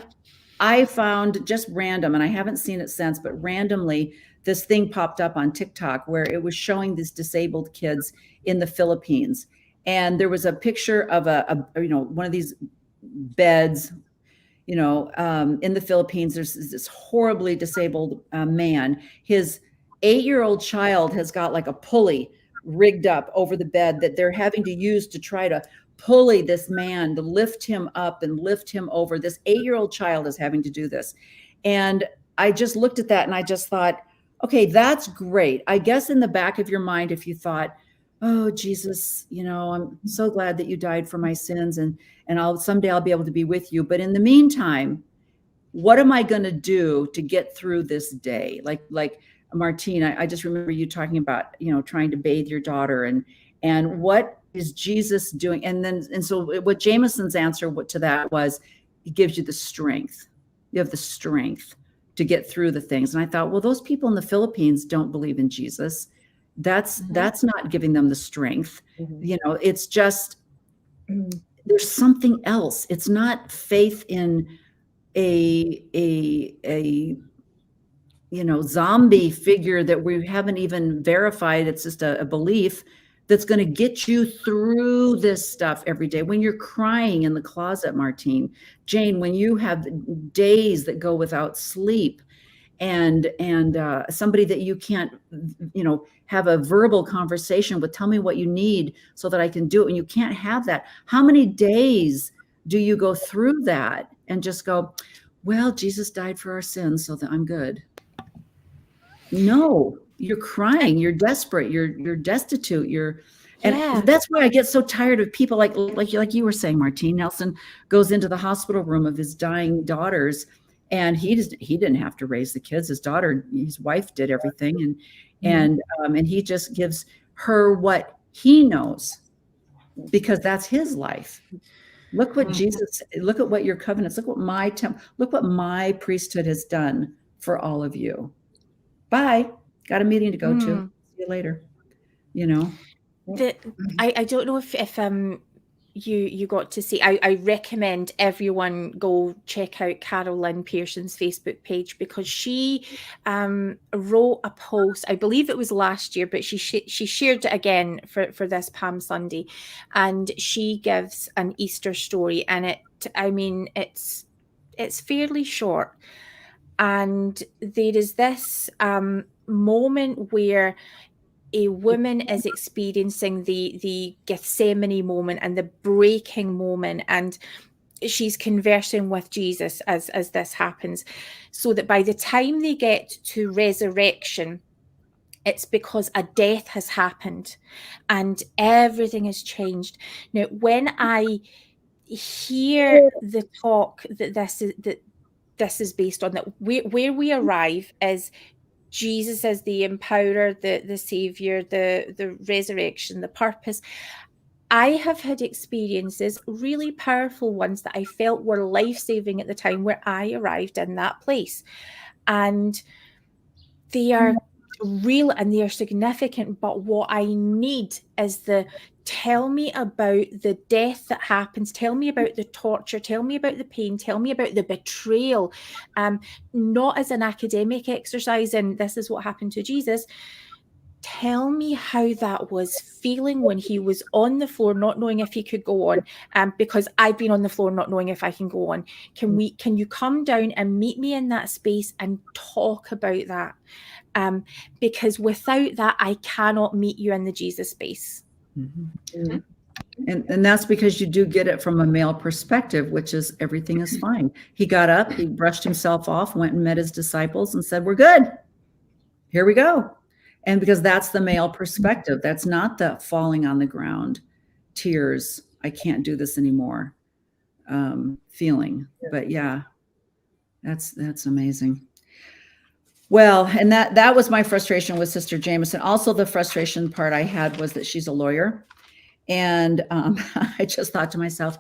I found just random, and I haven't seen it since, but randomly this thing popped up on TikTok where it was showing these disabled kids in the Philippines. And there was a picture of one of these beds, in the Philippines. There's this horribly disabled man. His 8-year-old child has got like a pulley rigged up over the bed that they're having to use to try to pulley this man, to lift him up and lift him over. This 8-year-old child is having to do this. And I just looked at that and I just thought, okay, that's great. I guess in the back of your mind, if you thought, oh, Jesus, I'm so glad that you died for my sins, and someday I'll be able to be with you. But in the meantime, what am I going to do to get through this day? Like Martine, I just remember you talking about, trying to bathe your daughter, and what is Jesus doing? And so what Jameson's answer to that was, he gives you the strength. You have the strength to get through the things. And I thought, well, those people in the Philippines don't believe in Jesus. That's not giving them the strength. It's just, there's something else. It's not faith in a zombie figure that we haven't even verified. It's just a belief that's going to get you through this stuff every day. When you're crying in the closet, Martine, Jane, when you have days that go without sleep, and somebody that you can't, have a verbal conversation with, tell me what you need so that I can do it. And you can't have that. How many days do you go through that and just go, well, Jesus died for our sins, so that I'm good? No, you're crying, you're desperate, you're destitute, and that's why I get so tired of people like you were saying, Martine. Nelson goes into the hospital room of his dying daughters, and he didn't have to raise the kids. His wife did everything, and he just gives her what he knows, because that's his life. Look what Jesus, look at what your covenants, look what my priesthood has done for all of you. Bye. Got a meeting to go to. See you later. I don't know if you got to see. I recommend everyone go check out Carol Lynn Pearson's Facebook page, because she wrote a post, I believe it was last year, but she shared it again for this Palm Sunday, and she gives an Easter story, and it's fairly short, and there is this moment where a woman is experiencing the Gethsemane moment and the breaking moment, and she's conversing with Jesus as this happens, so that by the time they get to resurrection, it's because a death has happened and everything has changed. Now, when I hear the talk that this is based on, that where we arrive is Jesus as the empowerer, the savior, the resurrection, the purpose. I have had experiences, really powerful ones, that I felt were life-saving at the time where I arrived in that place. And they are real and they are significant, but what I need is tell me about the death that happens, tell me about the torture, tell me about the pain, tell me about the betrayal, not as an academic exercise and this is what happened to Jesus. Tell me how that was feeling when he was on the floor, not knowing if he could go on, because I've been on the floor not knowing if I can go on. Can you come down and meet me in that space and talk about that? Because without that, I cannot meet you in the Jesus space. Mm-hmm. And that's because you do get it from a male perspective, which is everything is fine. He got up, he brushed himself off, went and met his disciples and said, "We're good. Here we go." And because that's the male perspective, that's not the falling on the ground, tears, I can't do this anymore feeling. But yeah, that's amazing. Well, and that was my frustration with Sister Jameson. Also, the frustration part I had was that she's a lawyer. And I just thought to myself,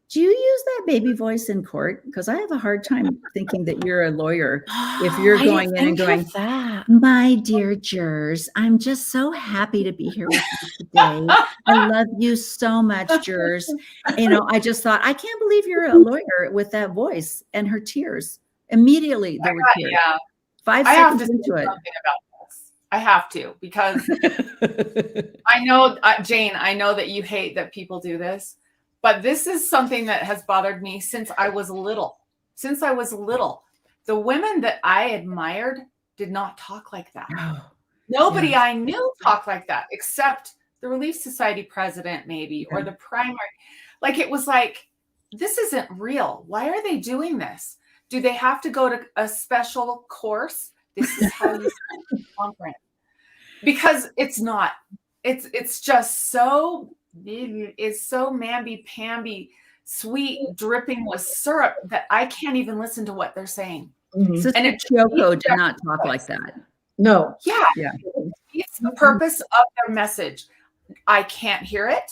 do you use that baby voice in court? Because I have a hard time thinking that you're a lawyer. If you're going in and going, "My dear jurors, I'm just so happy to be here with you today. I love you so much, jurors." I just thought, I can't believe you're a lawyer with that voice. And her tears, immediately there were tears. Yeah. 5 I have seconds to into say it. something about this. I have to, because I know, Jane, I know that you hate that people do this, but this is something that has bothered me since I was little. Since I was little, the women that I admired did not talk like that. Oh, Nobody yes. I knew talked like that, except the Relief Society president, maybe, or the primary. Like, it was like, this isn't real. Why are they doing this? Do they have to go to a special course? This is how you conference. Because it's not. It's just so, it's so mamby-pamby, sweet, dripping with syrup that I can't even listen to what they're saying. Mhm. Sister And Kyoko did not talk like that. No. Yeah. Yeah. It's the purpose of their message. I can't hear it.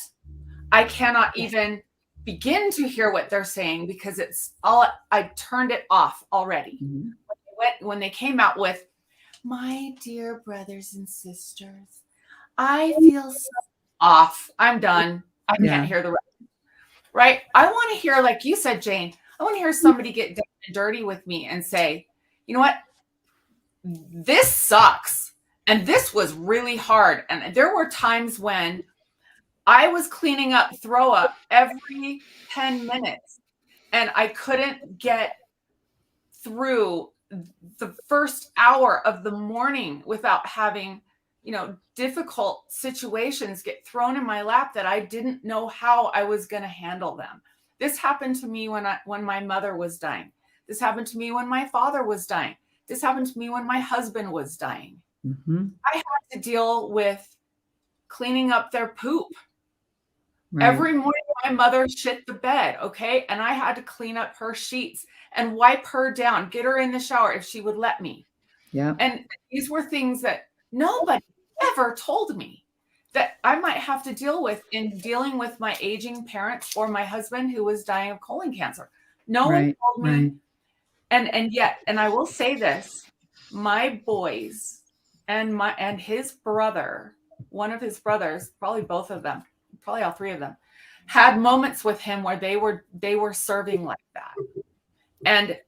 I cannot even begin to hear what they're saying because I turned it off already. Mm-hmm. When they came out with, "My dear brothers and sisters, I feel so off. I'm done. I can't hear the rest." Right? I want to hear, like you said, Jane, I want to hear somebody get down and dirty with me and say, "You know what? This sucks. And this was really hard." And there were times when I was cleaning up throw up every 10 minutes and I couldn't get through the first hour of the morning without having, difficult situations get thrown in my lap that I didn't know how I was going to handle them. This happened to me when my mother was dying. This happened to me when my father was dying. This happened to me when my husband was dying. Mm-hmm. I had to deal with cleaning up their poop. Right. Every morning, my mother shit the bed, okay? And I had to clean up her sheets and wipe her down, get her in the shower if she would let me. Yeah. And these were things that nobody ever told me that I might have to deal with in dealing with my aging parents or my husband who was dying of colon cancer. No one told me. Right. And I will say this, my boys and his brother, one of his brothers, probably both of them, probably all three of them, had moments with him where they were serving like that. And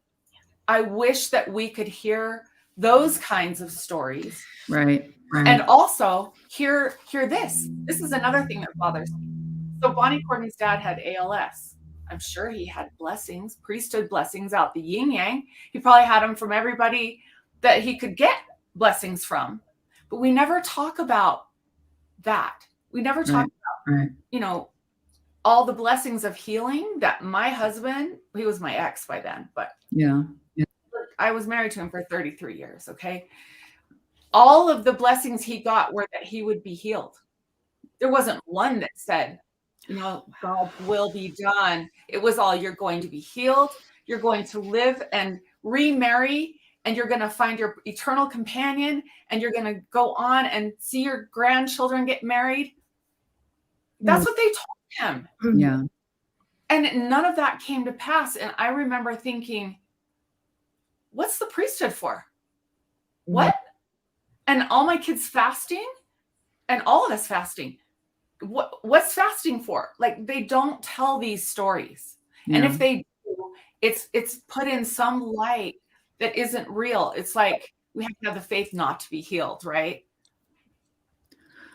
I wish that we could hear those kinds of stories. Right. And also hear this. This is another thing that bothers me. So Bonnie Courtney's dad had ALS. I'm sure he had blessings, priesthood blessings out the yin yang. He probably had them from everybody that he could get blessings from. But we never talk about that. We never talk about, you know, all the blessings of healing that my husband, he was my ex by then, but Yeah. I was married to him for 33 years. Okay. All of the blessings he got were that he would be healed. There wasn't one that said, you know, God's will be done. It was all, you're going to be healed. You're going to live and remarry, and you're going to find your eternal companion, and you're going to go on and see your grandchildren get married. That's what they told him. Yeah. And none of that came to pass. And I remember thinking, what's the priesthood for? What? And all my kids fasting, and all of us fasting. What's fasting for? Like, they don't tell these stories. Yeah. And if they do, it's put in some light that isn't real. It's like, we have to have the faith not to be healed, right?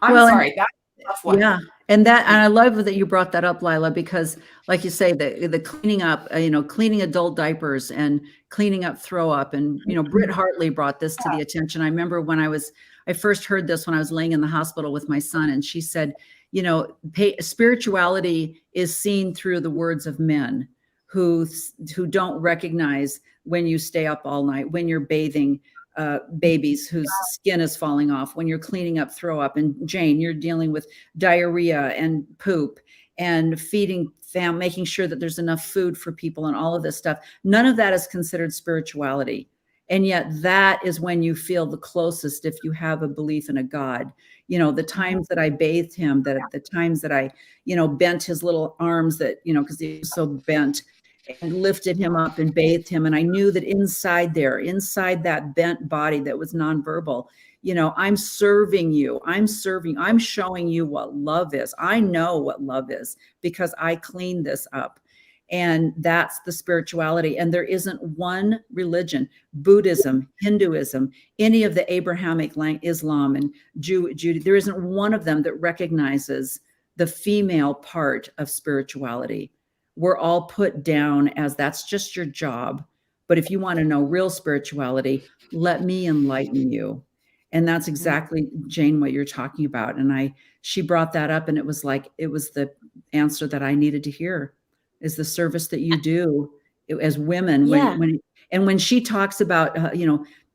I'm sorry. That's a tough one. Yeah. And I love that you brought that up, Lila, because like you say, the cleaning up, cleaning adult diapers and cleaning up throw up. And, Britt Hartley brought this to the attention. I remember when I first heard this when I was laying in the hospital with my son, and she said, spirituality is seen through the words of men who don't recognize when you stay up all night, when you're bathing babies whose skin is falling off, when you're cleaning up throw up. And Jane, you're dealing with diarrhea and poop and feeding making sure that there's enough food for people and all of this stuff. None of that is considered spirituality. And yet that is when you feel the closest if you have a belief in a God. The times that I bathed him, that the times that I, bent his little arms that, because he was so bent, and lifted him up and bathed him. And I knew that inside that bent body that was nonverbal, I'm serving you. I'm showing you what love is. I know what love is because I cleaned this up. And that's the spirituality. And there isn't one religion, Buddhism, Hinduism, any of the Abrahamic Islam and Judaism, there isn't one of them that recognizes the female part of spirituality. We're all put down as that's just your job. But if you want to know real spirituality, let me enlighten you. And that's exactly, Jane, what you're talking about. And she brought that up, and it was the answer that I needed to hear. Is the service that you do as women. When she talks about,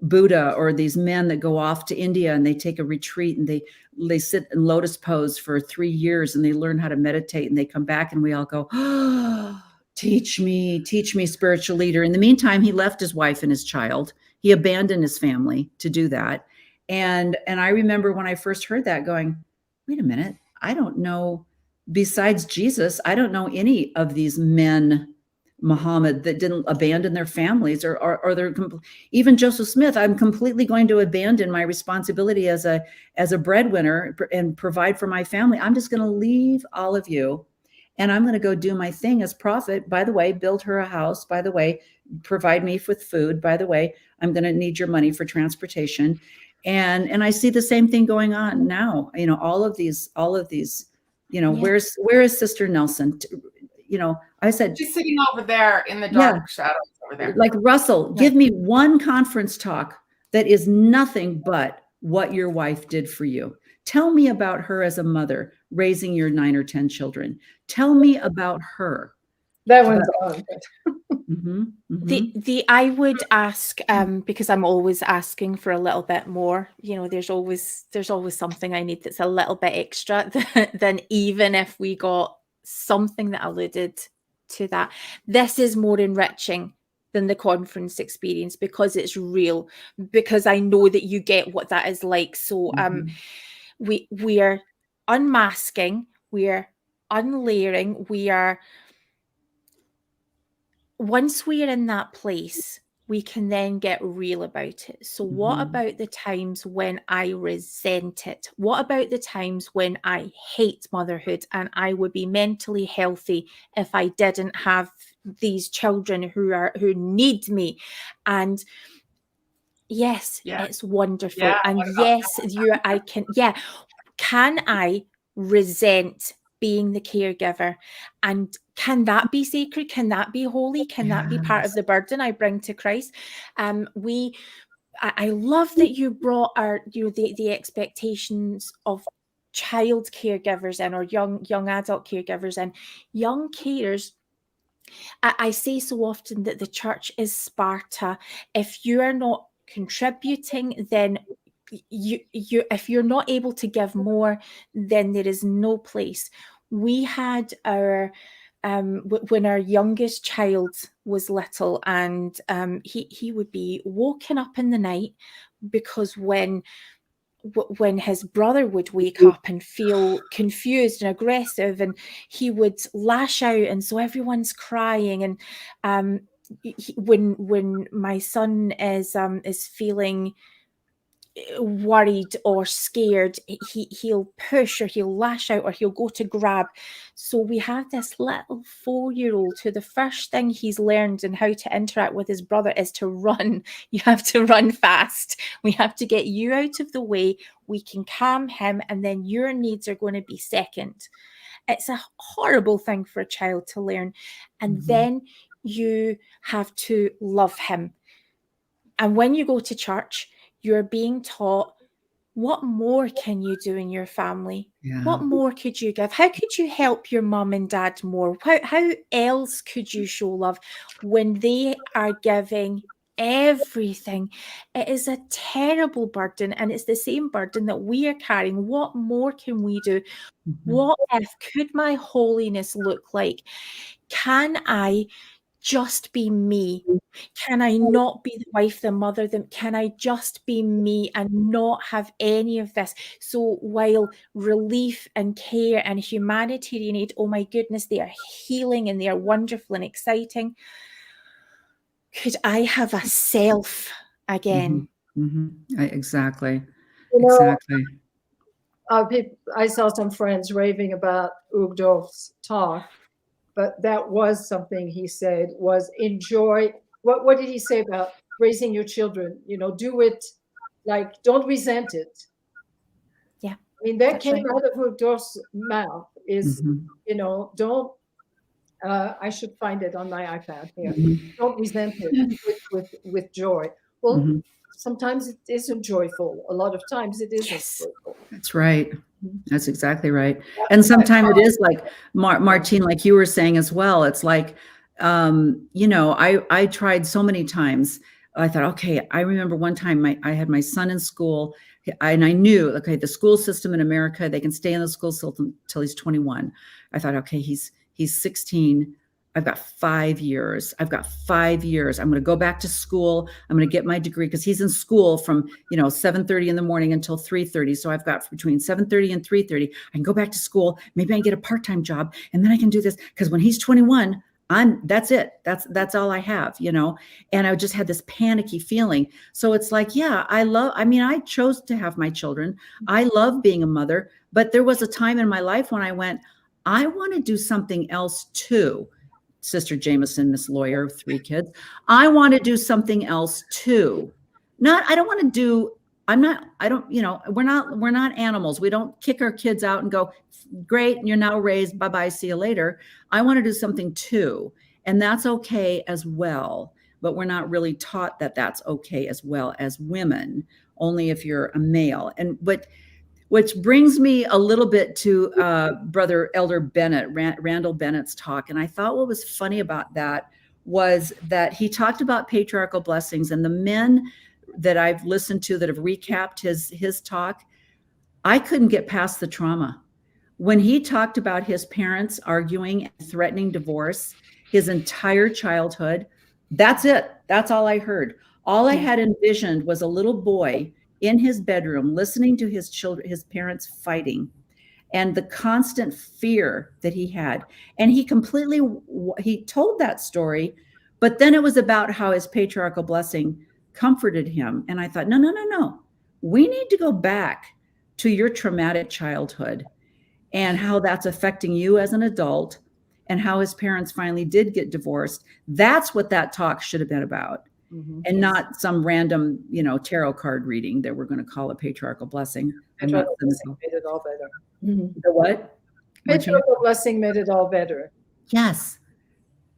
Buddha or these men that go off to India and they take a retreat and they sit in lotus pose for 3 years and they learn how to meditate and they come back and we all go, oh, teach me, spiritual leader. In the meantime, he left his wife and his child. He abandoned his family to do that. And I remember when I first heard that going, wait a minute, I don't know. Besides Jesus, I don't know any of these men, Muhammad, that didn't abandon their families or they're even Joseph Smith. I'm completely going to abandon my responsibility as a breadwinner and provide for my family. I'm just going to leave all of you and I'm going to go do my thing as prophet. By the way, build her a house. By the way, provide me with food. By the way, I'm going to need your money for transportation. And I see the same thing going on now. All of these. Where is Sister Nelson? I said, she's sitting over there in the dark shadows over there. Like, Russell, give me one conference talk that is nothing but what your wife did for you. Tell me about her as a mother raising your 9 or 10 children. Tell me about her. That one's on. I would ask, because I'm always asking for a little bit more. There's always something I need that's a little bit extra than even if we got something that alluded to that. This is more enriching than the conference experience because it's real, because I know that you get what that is like. So we're unmasking, we're unlayering, once we're in that place we can then get real about it. So what Mhm. about the times when I resent it? What about the times when I hate motherhood and I would be mentally healthy if I didn't have these children who need me? And yes, Yeah. it's wonderful. Yeah, And what about yes, can I resent being the caregiver? And can that be sacred? Can that be holy? Can that be part of Yes. the burden I bring to Christ? I love that you brought the expectations of child caregivers in, or young adult caregivers and young carers. I say so often that the church is Sparta. If you are not contributing, then you if you're not able to give more, then there is no place. We had our when our youngest child was little, and he would be woken up in the night because when his brother would wake up and feel confused and aggressive, and he would lash out, and so everyone's crying. And when my son is feeling worried or scared, he'll push, or he'll lash out, or he'll go to grab. So we have this little 4-year-old who the first thing he's learned in how to interact with his brother is to run. You have to run fast. We have to get you out of the way. We can calm him, and then your needs are going to be second. It's a horrible thing for a child to learn. And then you have to love him. And when you go to church, you're being taught, what more can you do in your family? Yeah. What more could you give? How could you help your mum and dad more? How else could you show love when they are giving everything? It is a terrible burden, and it's the same burden that we are carrying. What more can we do? What if could my holiness look like? Can I just be me? Can I not be the wife, the mother? Can I just be me and not have any of this? So while relief and care and humanitarian aid, oh my goodness, they are healing and they are wonderful and exciting, could I have a self again? Exactly. You know, Exactly. I saw some friends raving about Uhdorf's talk, but that was something he said was enjoy. What did he say about raising your children? Do it, like, don't resent it. Yeah, I mean, that that's came right. out of Uhdorf's mouth is, Mhm. don't, I should find it on my iPad here. Mhm. Don't resent it with joy. Well, Mhm. sometimes it isn't joyful. A lot of times it isn't Yes. joyful. That's right. Mhm. That's exactly right. That- And that sometimes it part- is like Martine, like you were saying as well. It's like, I tried so many times. I thought, okay, I remember one time I had my son in school, and I knew, okay, the school system in America, they can stay in the school system till he's 21. I thought, okay, he's 16. I've got 5 years. I'm going to go back to school. I'm going to get my degree, because he's in school from 7:30 in the morning until 3:30. So I've got between 7:30 and 3:30. I can go back to school. Maybe I can get a part-time job, and then I can do this, because when he's 21, that's it. That's all I have, And I just had this panicky feeling. So it's like, yeah, I chose to have my children. I love being a mother, but there was a time in my life when I went, I want to do something else too. Sister Jameson, Miss Lawyer of 3 kids. I want to do something else too. I don't want to do, we're not animals. We don't kick our kids out and go, great, you're now raised, bye-bye, see you later. I want to do something too. And that's okay as well. But we're not really taught that that's okay as well as women, only if you're a male. Which brings me a little bit to Brother Elder Bennett, Randall Bennett's talk. And I thought what was funny about that was that he talked about patriarchal blessings, and the men that I've listened to that have recapped his talk, I couldn't get past the trauma. When he talked about his parents arguing and threatening divorce his entire childhood, that's it. That's all I heard. All I had envisioned was a little boy in his bedroom listening to his parents fighting, and the constant fear that he had. And he told that story But then it was about how his patriarchal blessing comforted him. And I thought, no, no, no, no. We need to go back to your traumatic childhood and how that's affecting you as an adult and how his parents finally did get divorced. That's what that talk should have been about. And not some random, tarot card reading that we're going to call a patriarchal blessing. Patriarchal blessing made it all better. The what? Patriarchal blessing made it all better. Yes.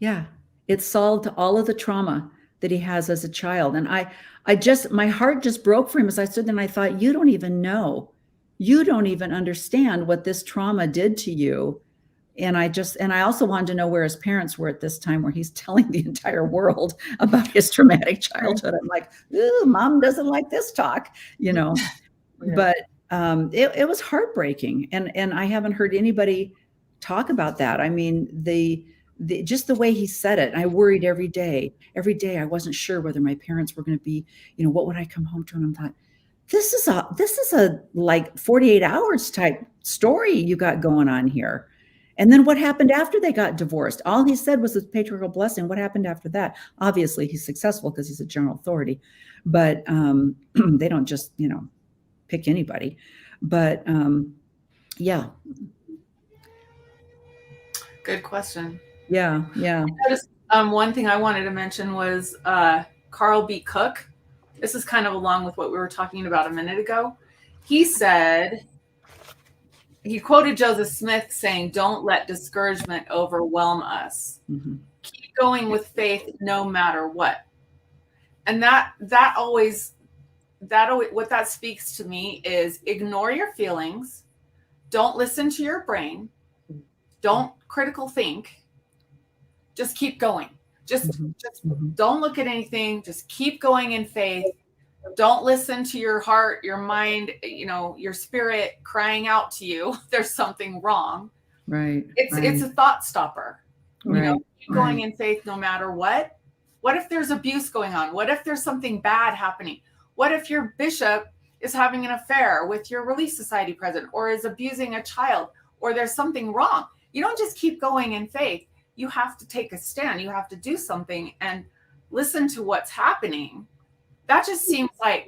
Yeah. It solved all of the trauma that he has as a child. And my heart just broke for him as I stood there and I thought, you don't even know. You don't even understand what this trauma did to you. And I also wanted to know where his parents were at this time, where he's telling the entire world about his traumatic childhood. I'm like, ooh, mom doesn't like this talk, Yeah. But it was heartbreaking. And I haven't heard anybody talk about that. I mean, just the way he said it, I worried every day. Every day I wasn't sure whether my parents were going to be, what would I come home to? And I thought, this is a like 48 hours type story you got going on here. And then what happened after they got divorced? All he said was his patriarchal blessing. What happened after that? Obviously, he's successful because he's a general authority, but they don't just, pick anybody. But yeah. Good question. Yeah. One thing I wanted to mention was Carl B. Cook. This is kind of along with what we were talking about a minute ago. He quoted Joseph Smith saying, "Don't let discouragement overwhelm us. Mm-hmm. Keep going with faith no matter what." And what that speaks to me is ignore your feelings. Don't listen to your brain. Don't critical think. Just keep going. Just don't look at anything. Just keep going in faith. Don't listen to your heart, your mind, your spirit crying out to you. There's something wrong. Right. It's a thought stopper. Right. Keep going in faith no matter what. What if there's abuse going on? What if there's something bad happening? What if your bishop is having an affair with your Relief Society president or is abusing a child or there's something wrong? You don't just keep going in faith. You have to take a stand. You have to do something and listen to what's happening. That just seems like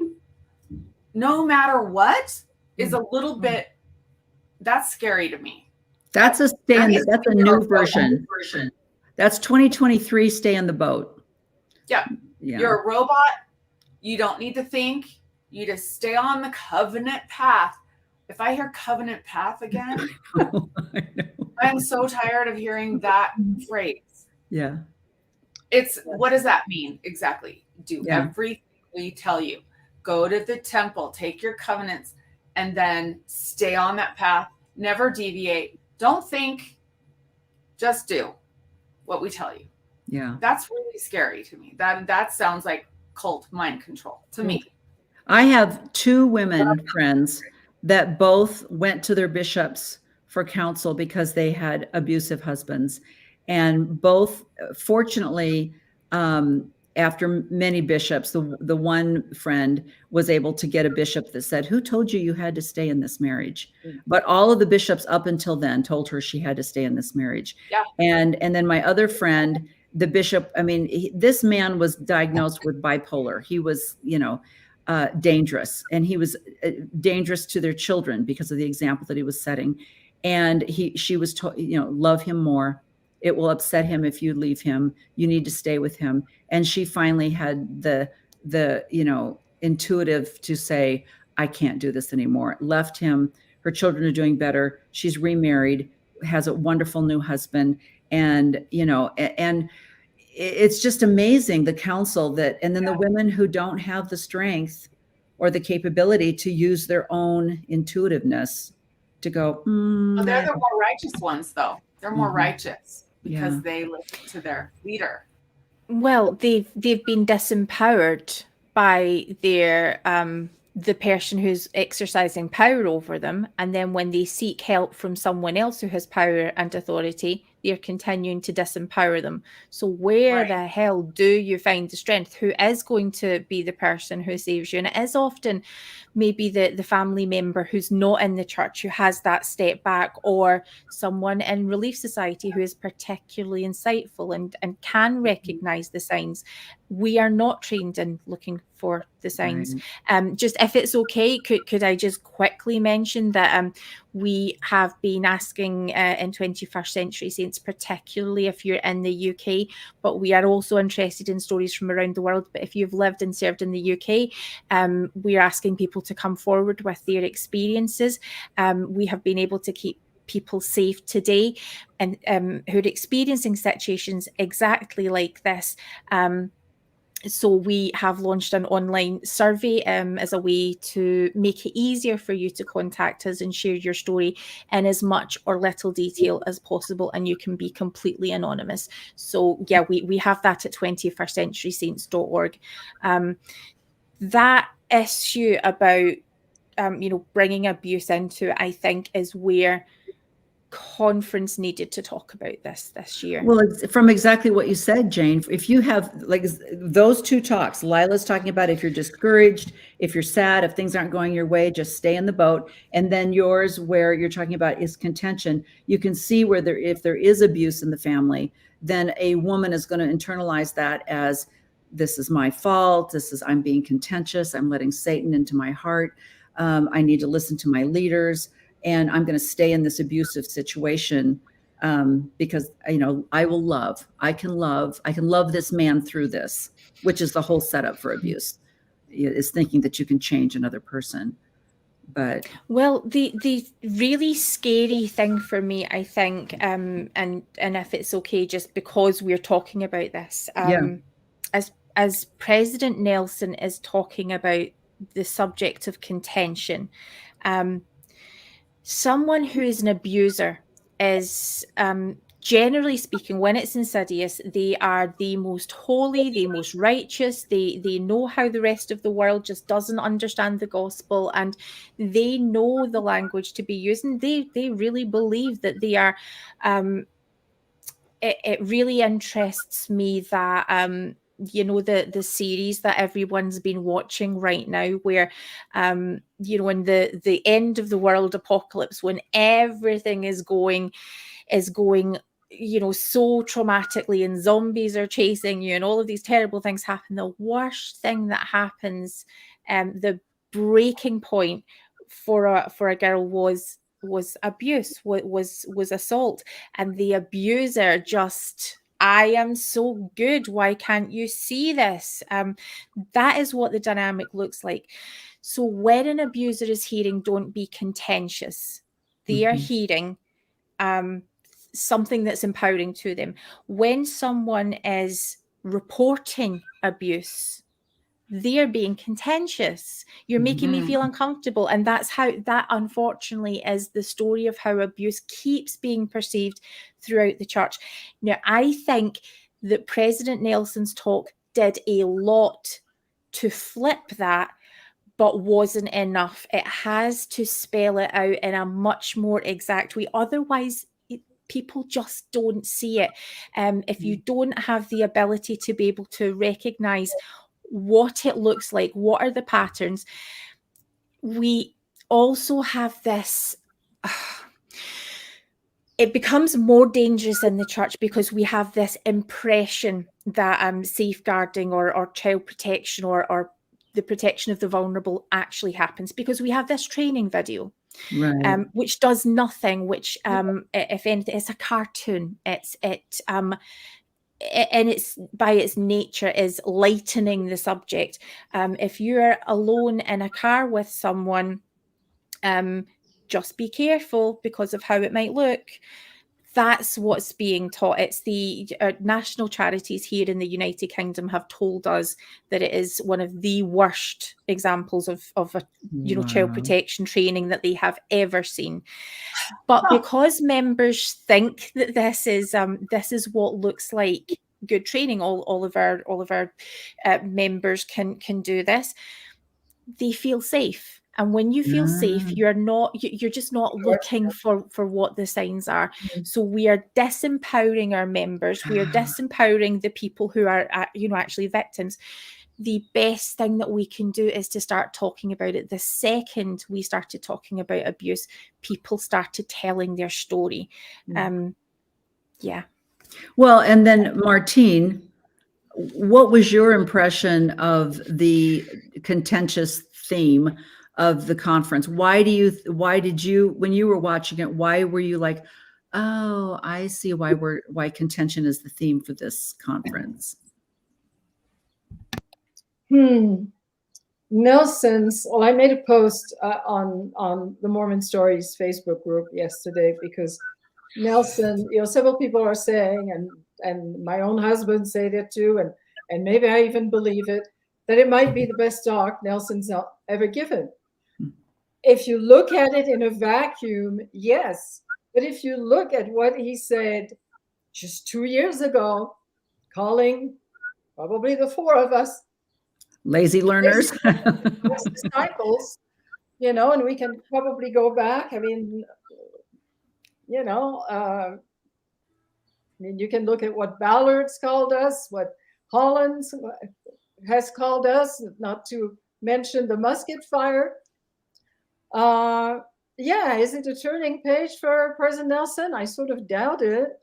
no matter what is a little bit, that's scary to me. That's a new version. That's 2023, stay in the boat. Yeah. You're a robot. You don't need to think. You just stay on the covenant path. If I hear covenant path again, I'm so tired of hearing that phrase. Yeah. What does that mean exactly? Do everything we tell you. Go to the temple, take your covenants, and then stay on that path. Never deviate. Don't think, just do what we tell you. Yeah. That's really scary to me. That sounds like cult mind control to me. I have two women friends that both went to their bishops for counsel because they had abusive husbands. And both, fortunately, after many bishops, the one friend was able to get a bishop that said, "Who told you had to stay in this marriage?" But all of the bishops up until then told her she had to stay in this marriage. Yeah. And then my other friend, the bishop, this man was diagnosed with bipolar. He was, dangerous, and he was dangerous to their children because of the example that he was setting. And she was told, love him more. It will upset him if you leave him. You need to stay with him. And she finally had the intuitive to say, I can't do this anymore. Left him. Her children are doing better. She's remarried, has a wonderful new husband. And, and it's just amazing, the counsel and then the women who don't have the strength or the capability to use their own intuitiveness to go. Well, they're the more righteous ones, though. They're more righteous because they listen to their leader. Well, they've been disempowered by their the person who's exercising power over them, and then when they seek help from someone else who has power and authority, they're continuing to disempower them. So where Right. the hell do you find the strength? Who is going to be the person who saves you? And it is often maybe the family member who's not in the church, who has that step back, or someone in Relief Society who is particularly insightful and can recognize the signs. We are not trained in looking for the signs. Right. Just if it's okay, could I just quickly mention that we have been asking in 21st Century Saints, particularly if you're in the UK, but we are also interested in stories from around the world. But if you've lived and served in the UK, we're asking people to come forward with their experiences. We have been able to keep people safe today, and who are experiencing situations exactly like this. So we have launched an online survey as a way to make it easier for you to contact us and share your story in as much or little detail as possible, and you can be completely anonymous. So yeah, we have that at 21stcenturysaints.org. That issue about bringing abuse into it, I think, is where conference needed to talk about this year. Well, it's from exactly what you said, Jane. If you have like those two talks, Lila's talking about if you're discouraged, if you're sad, if things aren't going your way, just stay in the boat. And then yours, where you're talking about is contention. You can see where if there is abuse in the family, then a woman is going to internalize that as, this is my fault. I'm being contentious. I'm letting Satan into my heart. I need to listen to my leaders, and I'm going to stay in this abusive situation because I can love this man through this, which is the whole setup for abuse, is thinking that you can change another person. But well, the really scary thing for me, I think, and if it's okay, just because we're talking about this, as President Nelson is talking about the subject of contention, someone who is an abuser is, generally speaking, when it's insidious, they are the most holy, the most righteous. They know how the rest of the world just doesn't understand the gospel, and they know the language to be used, and they really believe that they are. It really interests me that the series that everyone's been watching right now, where in the end of the world apocalypse, when everything is going so traumatically, and zombies are chasing you and all of these terrible things happen, the worst thing that happens, the breaking point for a girl was abuse, was assault, and the abuser just, I am so good, why can't you see this? That is what the dynamic looks like. So when an abuser is hearing, don't be contentious, they are hearing something that's empowering to them. When someone is reporting abuse, they're being contentious. You're making me feel uncomfortable. And that unfortunately is the story of how abuse keeps being perceived throughout the church. Now, I think that President Nelson's talk did a lot to flip that, but wasn't enough. It has to spell it out in a much more exact way. Otherwise, people just don't see it. If you don't have the ability to be able to recognize what it looks like, what are the patterns, we also have this. It becomes more dangerous in the church because we have this impression that safeguarding or child protection or the protection of the vulnerable actually happens, because we have this training video, right. which does nothing, which if anything, it's a cartoon. And it's by its nature is lightening the subject. If you're alone in a car with someone, just be careful because of how it might look. That's what's being taught. It's the national charities here in the United Kingdom have told us that it is one of the worst examples of child protection training that they have ever seen. But because members think that this is what looks like good training, all of our members can do this, they feel safe. And when you feel safe, Ah. you're just not looking for what the signs are. So we are disempowering our members. We are disempowering the people who are, actually victims. The best thing that we can do is to start talking about it. The second we started talking about abuse, people started telling their story. Yeah. Well, and then Martine, what was your impression of the contentious theme of the conference? Why did you, when you were watching it, why were you like, oh, I see why contention is the theme for this conference? Nelson's, well, I made a post on the Mormon Stories Facebook group yesterday because Nelson, several people are saying, and my own husband said it too, and maybe I even believe it, that it might be the best talk Nelson's ever given. If you look at it in a vacuum, yes. But if you look at what he said just 2 years ago, calling probably the four of us Lazy learners. disciples, and we can probably go back. I mean, you can look at what Ballard's called us, what Hollins has called us, not to mention the musket fire. Yeah, is it a turning page for President Nelson? I sort of doubt it.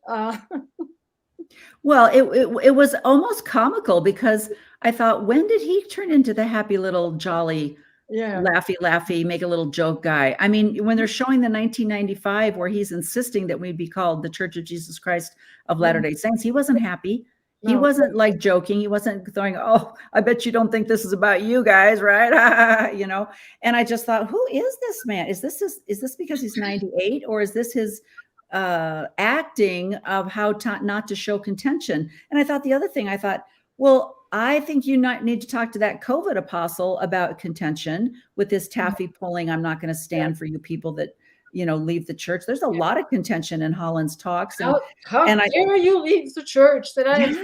Well, it was almost comical because I thought, when did he turn into the happy little jolly, laughy, make a little joke guy? I mean, when they're showing the 1995 where he's insisting that we be called the Church of Jesus Christ of Latter-day Saints, he wasn't happy. He wasn't like joking. He wasn't throwing, oh, I bet you don't think this is about you guys, right? And I just thought, who is this man? Is this because he's 98, or is this his acting of how not to show contention? And I thought the other thing, well, I think you need to talk to that COVID apostle about contention with this taffy pulling. I'm not going to stand for you people that, leave the church. There's a lot of contention in Holland's talks. How dare you leave the church that I have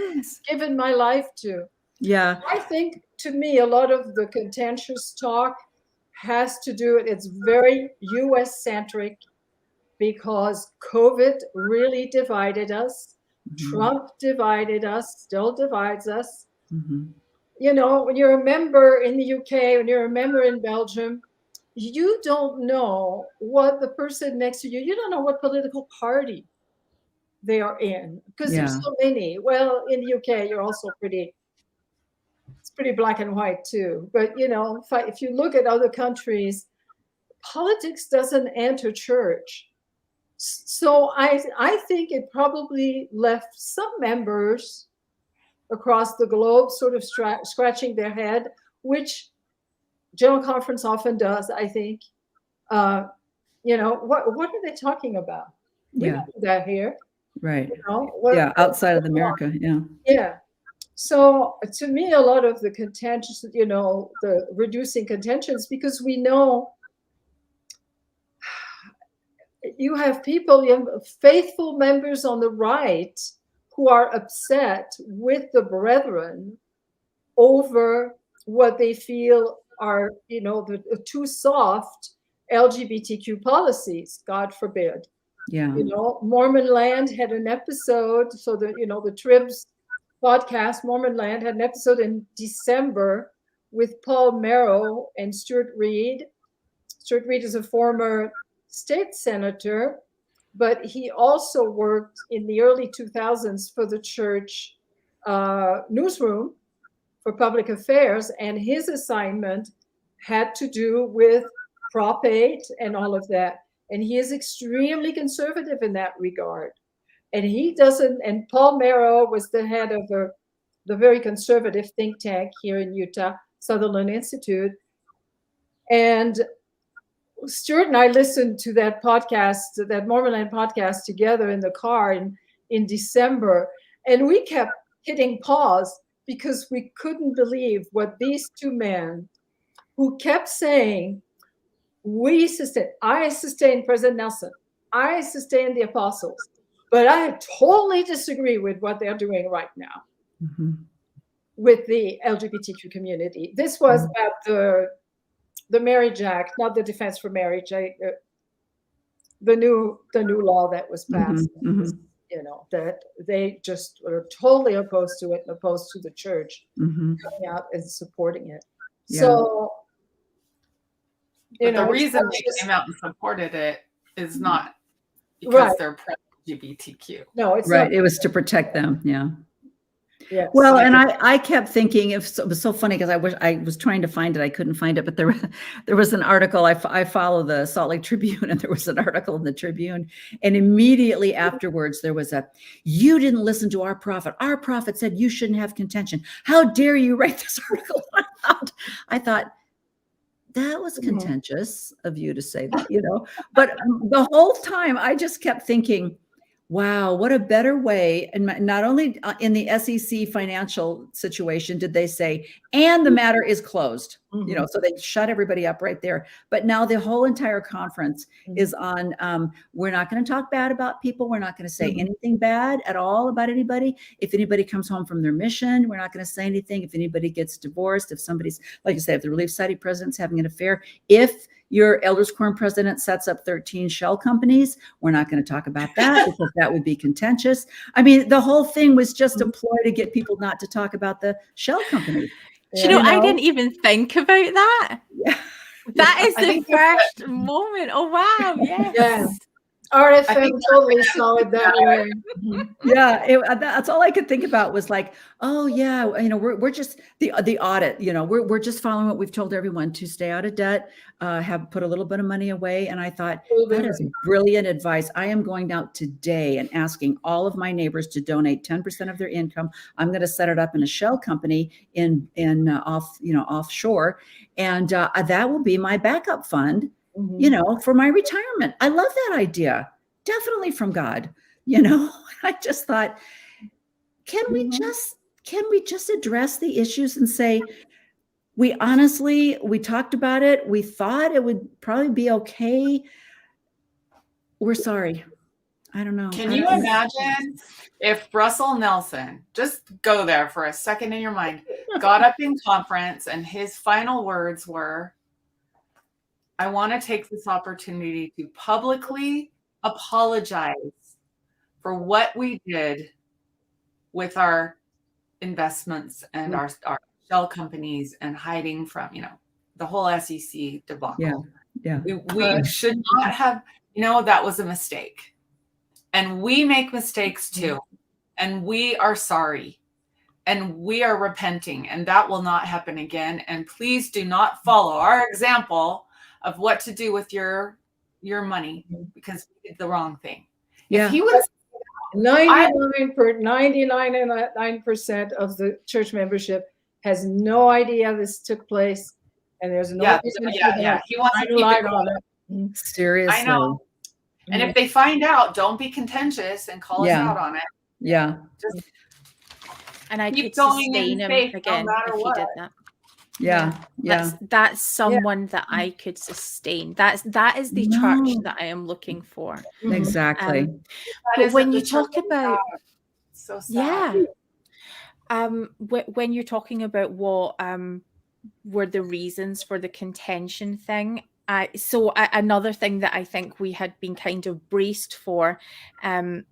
given my life to? Yeah. I think, to me, a lot of the contentious talk has to do, it's very US centric, because COVID really divided us. Trump divided us, still divides us. When you're a member in the UK, when you're a member in Belgium, you don't know what the person next to you don't know what political party they are in, because there's so many. Well, in the UK, you're also it's pretty black and white too. But, if you look at other countries, politics doesn't enter church. So I think it probably left some members across the globe sort of scratching their head, which General Conference often does, I think. What are they talking about? We don't do that here. Right. Outside of America. Yeah. So to me, a lot of the contentious, the reducing contentions, because we know you have people, faithful members on the right, who are upset with the brethren over what they feel are, the too soft LGBTQ policies, God forbid. Yeah. Mormon Land had an episode. So the Tribs podcast, Mormon Land, had an episode in December with Paul Merrow and Stuart Reed. Stuart Reed is a former state senator, but he also worked in the early 2000s for the church newsroom for public affairs, and his assignment had to do with Prop 8 and all of that. And he is extremely conservative in that regard. And and Paul Merrow was the head of the very conservative think tank here in Utah, Sutherland Institute. And Stuart and I listened to that podcast, that Mormon Land podcast, together in the car in December. And we kept hitting pause because we couldn't believe what these two men, who kept saying, I sustain President Nelson, I sustain the apostles, but I totally disagree with what they're doing right now with the LGBTQ community. This was about the the Marriage Act, not the Defense for Marriage, the new law that was passed. Mhm, You know, that they just were totally opposed to it and opposed to the church mhm. coming out and supporting it. Yeah. So, you But the know, reason it's they just- came out and supported it is not because Right. they're pro-LGBTQ. no, it's Right. not. It was to protect them. Yeah. Yes. Well, and I kept thinking it was so funny because I was trying to find it. I couldn't find it, but there was an article. I follow the Salt Lake Tribune, and there was an article in the Tribune. And immediately afterwards, there was you didn't listen to our prophet. Our prophet said you shouldn't have contention. How dare you write this article? I thought, that was Mhm. contentious of you to say that, but the whole time I just kept thinking, wow, what a better way. And not only in the SEC financial situation did they say, and the matter is closed, Mhm. so they shut everybody up right there. But now the whole entire conference Mhm. is on, we're not going to talk bad about people. We're not going to say Mhm. anything bad at all about anybody. If anybody comes home from their mission, we're not going to say anything. If anybody gets divorced, if somebody's, like I said, if the Relief Society president's having an affair, if your Elders Quorum president sets up 13 shell companies, we're not going to talk about that because that would be contentious. I mean, the whole thing was just a ploy to get people not to talk about the shell company. Do you know, I know? didn't even think about that. Yeah. That is I the think that's first moment. Oh wow, yes. Yeah. RFM think totally saw it that way. Mhm. Yeah, that's all I could think about was like, oh yeah, we're just the audit. We're just following what we've told everyone to stay out of debt, have put a little bit of money away. And I thought that is brilliant advice. I am going out today and asking all of my neighbors to donate 10% of their income. I'm going to set it up in a shell company in offshore, and that will be my backup fund. Mhm. For my retirement. I love that idea. Definitely from God. I just thought, can we just address the issues and say, we talked about it. We thought it would probably be okay. We're sorry. I don't know. Can you imagine if Russell Nelson, just go there for a second in your mind, got up in conference and his final words were, I want to take this opportunity to publicly apologize for what we did with our investments and our shell companies and hiding from, the whole SEC debacle. Yeah. We should not have, that was a mistake. And we make mistakes too. And we are sorry. And we are repenting. And that will not happen again. And please do not follow our example of what to do with your money because we did the wrong thing. Yeah. If he would 99% of the church membership has no idea this took place, and there's no reason for them he wants to to keep light it on it. Seriously. I know. And if they find out, don't be contentious and call us out on it. Yeah. Just And I keep could going sustain in him faith no again matter if he what. did that. Yeah. That's someone that I could sustain. That is the church that I am looking for. Exactly. But when you talk about so sad. When you're talking about what were the reasons for the contention thing, another thing that I think we had been kind of braced for, and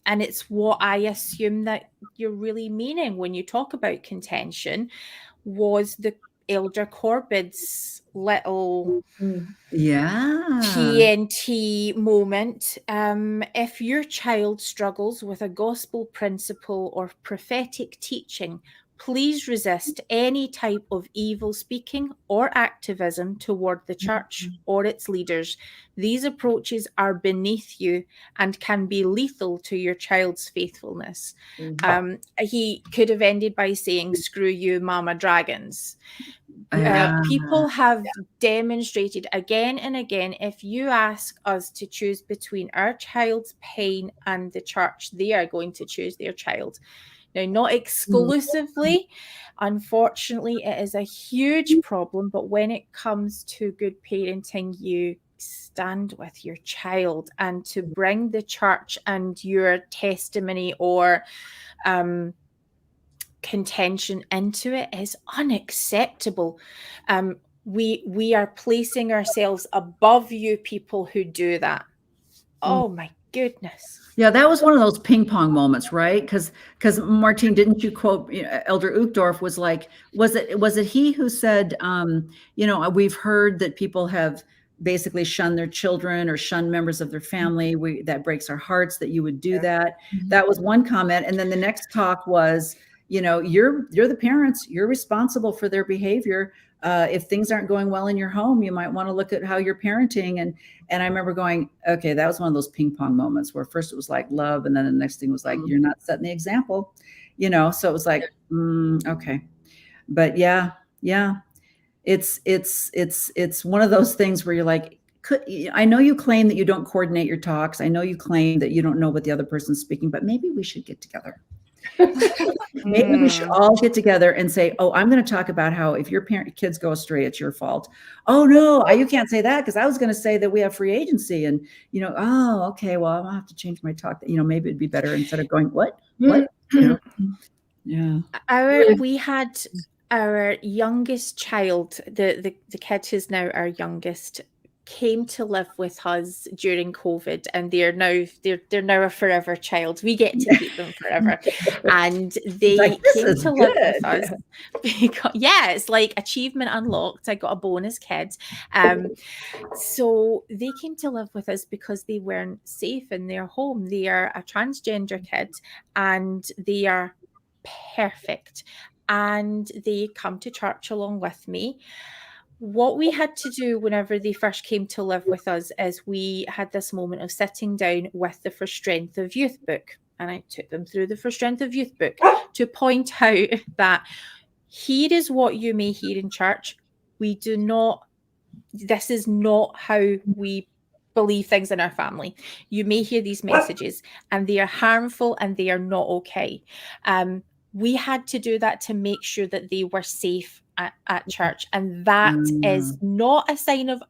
it's what I assume that you're really meaning when you talk about contention, was the Elder Corbid's little TNT moment. If your child struggles with a gospel principle or prophetic teaching, please resist any type of evil speaking or activism toward the church or its leaders. These approaches are beneath you and can be lethal to your child's faithfulness. He could have ended by saying, screw you, mama dragons. People have demonstrated again and again, if you ask us to choose between our child's pain and the church, they are going to choose their child. Now, not exclusively. Unfortunately, it is a huge problem. But when it comes to good parenting, you stand with your child, and to bring the church and your testimony or contention into it is unacceptable. we are placing ourselves above you people who do that. Oh my goodness. Yeah, that was one of those ping pong moments, right? Because Martine, didn't you quote Elder Uchtdorf was like, was it he who said, we've heard that people have basically shunned their children or shunned members of their family. That breaks our hearts that you would do that. That was one comment, and then the next talk was, you're the parents, you're responsible for their behavior. If things aren't going well in your home, you might want to look at how you're parenting. And I remember going, okay, that was one of those ping pong moments where first it was like love, and then the next thing was like, you're not setting the example, so it was like, okay. But yeah, it's one of those things where you're like, I know you claim that you don't coordinate your talks. I know you claim that you don't know what the other person's speaking, but maybe we should get together. Maybe we should all get together and say, oh, I'm going to talk about how if your kids go astray, it's your fault. Oh, no, you can't say that because I was going to say that we have free agency. And, oh, okay, well, I'll have to change my talk. Maybe it'd be better instead of going, what? Yeah. We had our youngest child, the kid who's now our youngest, came to live with us during COVID, and they're now a forever child. We get to keep them forever. And they came to live with us because, it's like achievement unlocked. I got a bonus kid. So they came to live with us because they weren't safe in their home. They are a transgender kid and they are perfect. And they come to church along with me. What we had to do whenever they first came to live with us is we had this moment of sitting down with the For Strength of Youth book. And I took them through the For Strength of Youth book to point out that here is what you may hear in church. This is not how we believe things in our family. You may hear these messages and they are harmful and they are not okay. We had to do that to make sure that they were safe at church. And that is not a sign of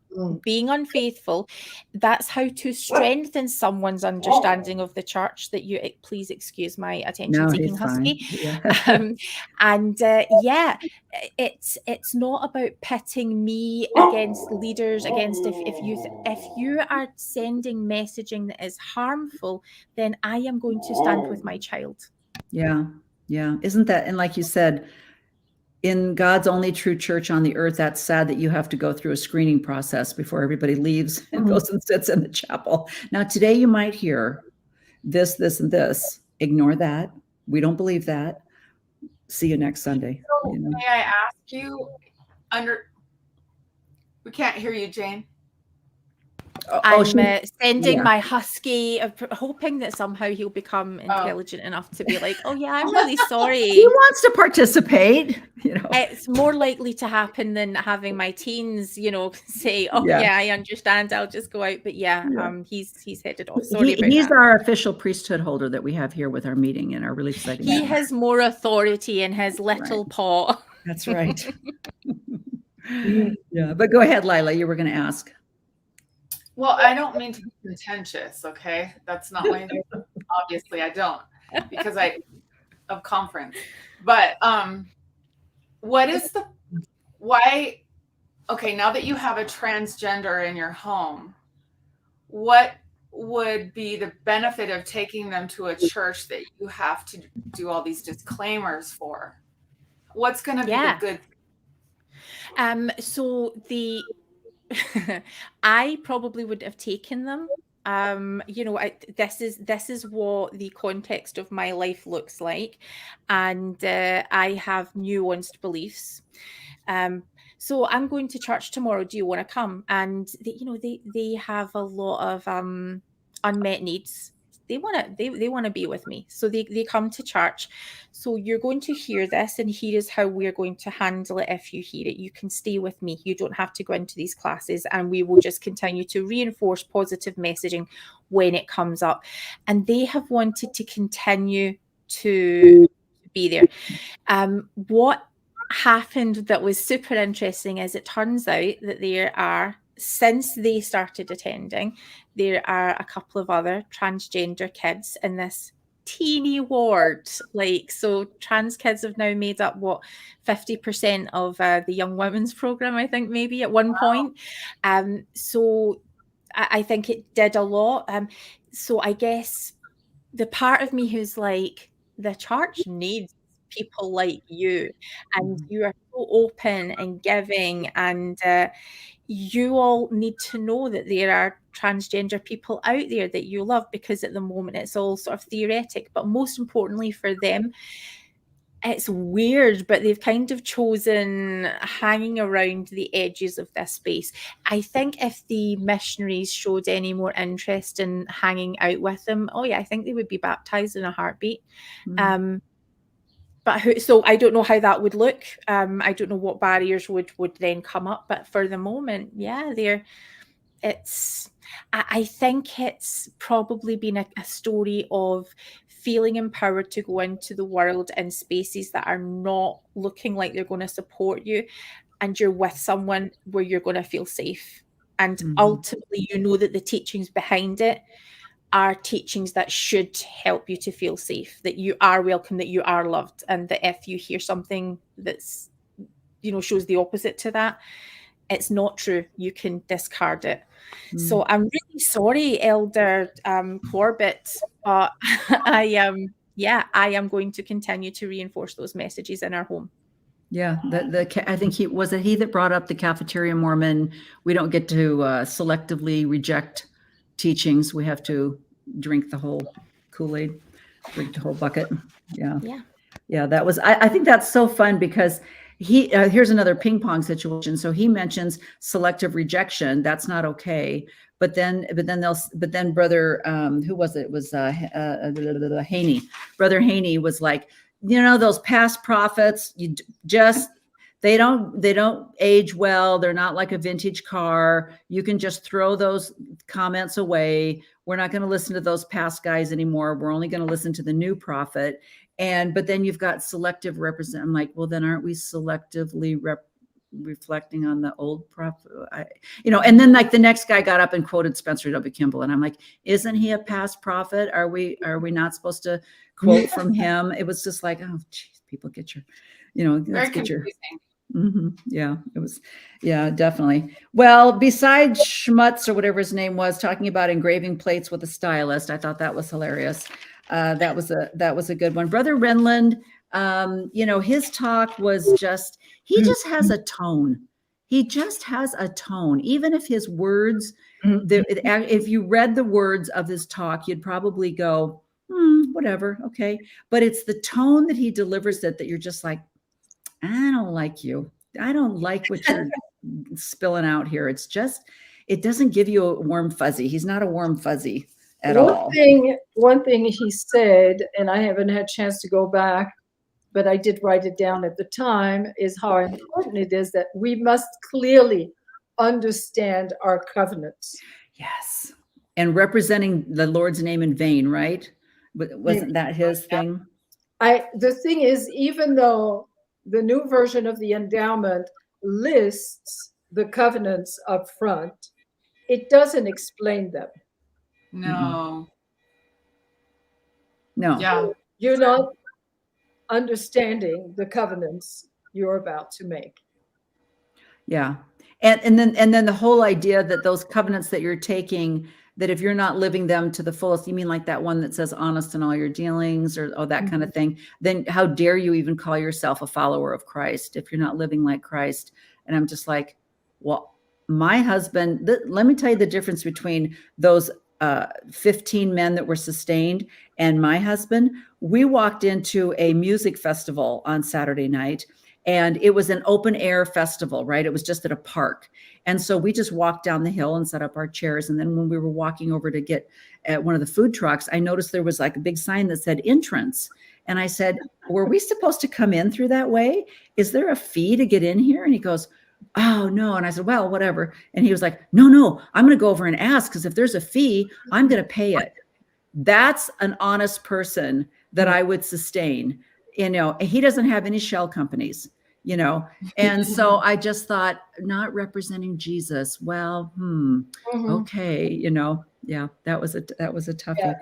being unfaithful. That's how to strengthen someone's understanding of the church. That you, please excuse my attention-seeking husky. Yeah. It's not about pitting me against leaders, against if you are sending messaging that is harmful, then I am going to stand with my child. Yeah. Isn't that, and like you said, in God's only true church on the earth, that's sad that you have to go through a screening process before everybody leaves and goes and sits in the chapel. Now, today you might hear this, and this. Ignore that. We don't believe that. See you next Sunday. So, may I ask you, we can't hear you, Jane. I'm sending my husky, hoping that somehow he'll become intelligent enough to be like, oh yeah, I'm really sorry. He wants to participate. It's more likely to happen than having my teens, say, oh yeah, I understand. I'll just go out. But he's headed off. Sorry about he's that. our official priesthood holder that we have here with our meeting and our really exciting. He has more authority in his little paw. That's right. Yeah, but go ahead, Lila. You were going to ask. Well, I don't mean to be contentious, okay? That's not my, obviously I don't, because of conference. But why, okay, now that you have a transgender in your home, what would be the benefit of taking them to a church that you have to do all these disclaimers for? What's going to be the good? So I probably would have taken them. This is what the context of my life looks like, and I have nuanced beliefs. So I'm going to church tomorrow. Do you want to come? And they have a lot of unmet needs. They want to be with me. So they come to church. So you're going to hear this, and here is how we're going to handle it. If you hear it, you can stay with me. You don't have to go into these classes, and we will just continue to reinforce positive messaging when it comes up. And they have wanted to continue to be there. What happened that was super interesting is it turns out that there are, since they started attending, there are a couple of other transgender kids in this teeny ward. Like, so trans kids have now made up what 50% of the young women's program, I think, maybe at one point. So I think it did a lot. So I guess the part of me who's like, the church needs people like you, and you are so open and giving, and you all need to know that there are transgender people out there that you love, because at the moment it's all sort of theoretic, but most importantly for them, it's weird, but they've kind of chosen hanging around the edges of this space. I think if the missionaries showed any more interest in hanging out with them, oh yeah, I think they would be baptized in a heartbeat. But so I don't know how that would look. I don't know what barriers would then come up. But for the moment, yeah, I think it's probably been a story of feeling empowered to go into the world in spaces that are not looking like they're going to support you, and you're with someone where you're going to feel safe. And ultimately, you know that the teachings behind it are teachings that should help you to feel safe, that you are welcome, that you are loved, and that if you hear something that's, shows the opposite to that, it's not true. You can discard it. So I'm really sorry, Elder Corbett, but I am going to continue to reinforce those messages in our home. Yeah, I think he that brought up the cafeteria Mormon. We don't get to selectively reject teachings. We have to drink the whole Kool-Aid, drink the whole bucket. Yeah. That was. I think that's so fun because here's another ping pong situation. So he mentions selective rejection. That's not okay. But then brother, who was it? It was Haney. Brother Haney was like, those past prophets, they don't age well. They're not like a vintage car. You can just throw those comments away. We're not going to listen to those past guys anymore. We're only going to listen to the new prophet. But then you've got selective represent. I'm like, well, then aren't we selectively reflecting on the old prophet? And then like the next guy got up and quoted Spencer W. Kimball. And I'm like, isn't he a past prophet? Are we not supposed to quote from him? It was just like, oh, geez, people get your, let's get your. Yeah, it was. Yeah, definitely. Well, besides Schmutz or whatever his name was, talking about engraving plates with a stylist, I thought that was hilarious. That was a good one. Brother Renland, his talk was just, he just has a tone. He just has a tone. Even if his words, if you read the words of his talk, you'd probably go, whatever, okay. But it's the tone that he delivers that you're just like, I don't like you. I don't like what you're spilling out here. It's just, it doesn't give you a warm fuzzy. He's not a warm fuzzy at all. One thing he said, and I haven't had a chance to go back, but I did write it down at the time, is how important it is that we must clearly understand our covenants. Yes. And representing the Lord's name in vain, right? Wasn't that his thing? The thing is, even though the new version of the endowment lists the covenants up front, it doesn't explain them. No. Yeah. You're not understanding the covenants you're about to make. Yeah. And then the whole idea that those covenants that you're taking, that if you're not living them to the fullest, you mean like that one that says honest in all your dealings or that kind of thing, then how dare you even call yourself a follower of Christ if you're not living like Christ? And I'm just like, well, my husband, let me tell you the difference between those 15 men that were sustained and my husband. We walked into a music festival on Saturday night, and it was an open air festival, right? It was just at a park. And so we just walked down the hill and set up our chairs. And then when we were walking over to get at one of the food trucks, I noticed there was like a big sign that said entrance. And I said, were we supposed to come in through that way? Is there a fee to get in here? And he goes, oh, no. And I said, well, whatever. And he was like, no, I'm going to go over and ask, because if there's a fee, I'm going to pay it. That's an honest person that I would sustain. He doesn't have any shell companies. And so I just thought, not representing Jesus. Well, okay, Yeah, that was a toughie. Yeah.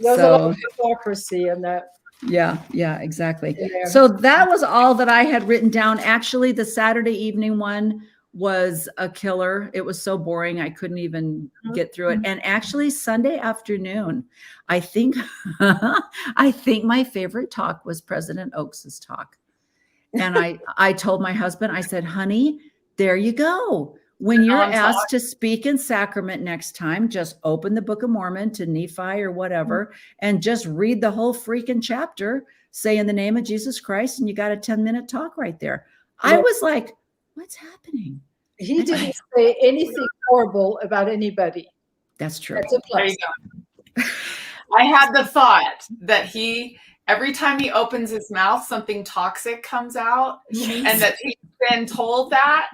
There's a lot So of hypocrisy in that. yeah, exactly. Yeah. So that was all that I had written down. Actually, the Saturday evening one was a killer. It was so boring. I couldn't even get through it. And actually Sunday afternoon, I think, I think my favorite talk was President Oaks's talk. And I told my husband, I said, honey, there you go. When you're asked to speak in sacrament next time, just open the Book of Mormon to Nephi or whatever, and just read the whole freaking chapter, say in the name of Jesus Christ, and you got a 10-minute talk right there. I was like, what's happening? He didn't say anything horrible about anybody. That's true. That's a There plus. you go. I had the thought that every time he opens his mouth, something toxic comes out, and that he's been told that.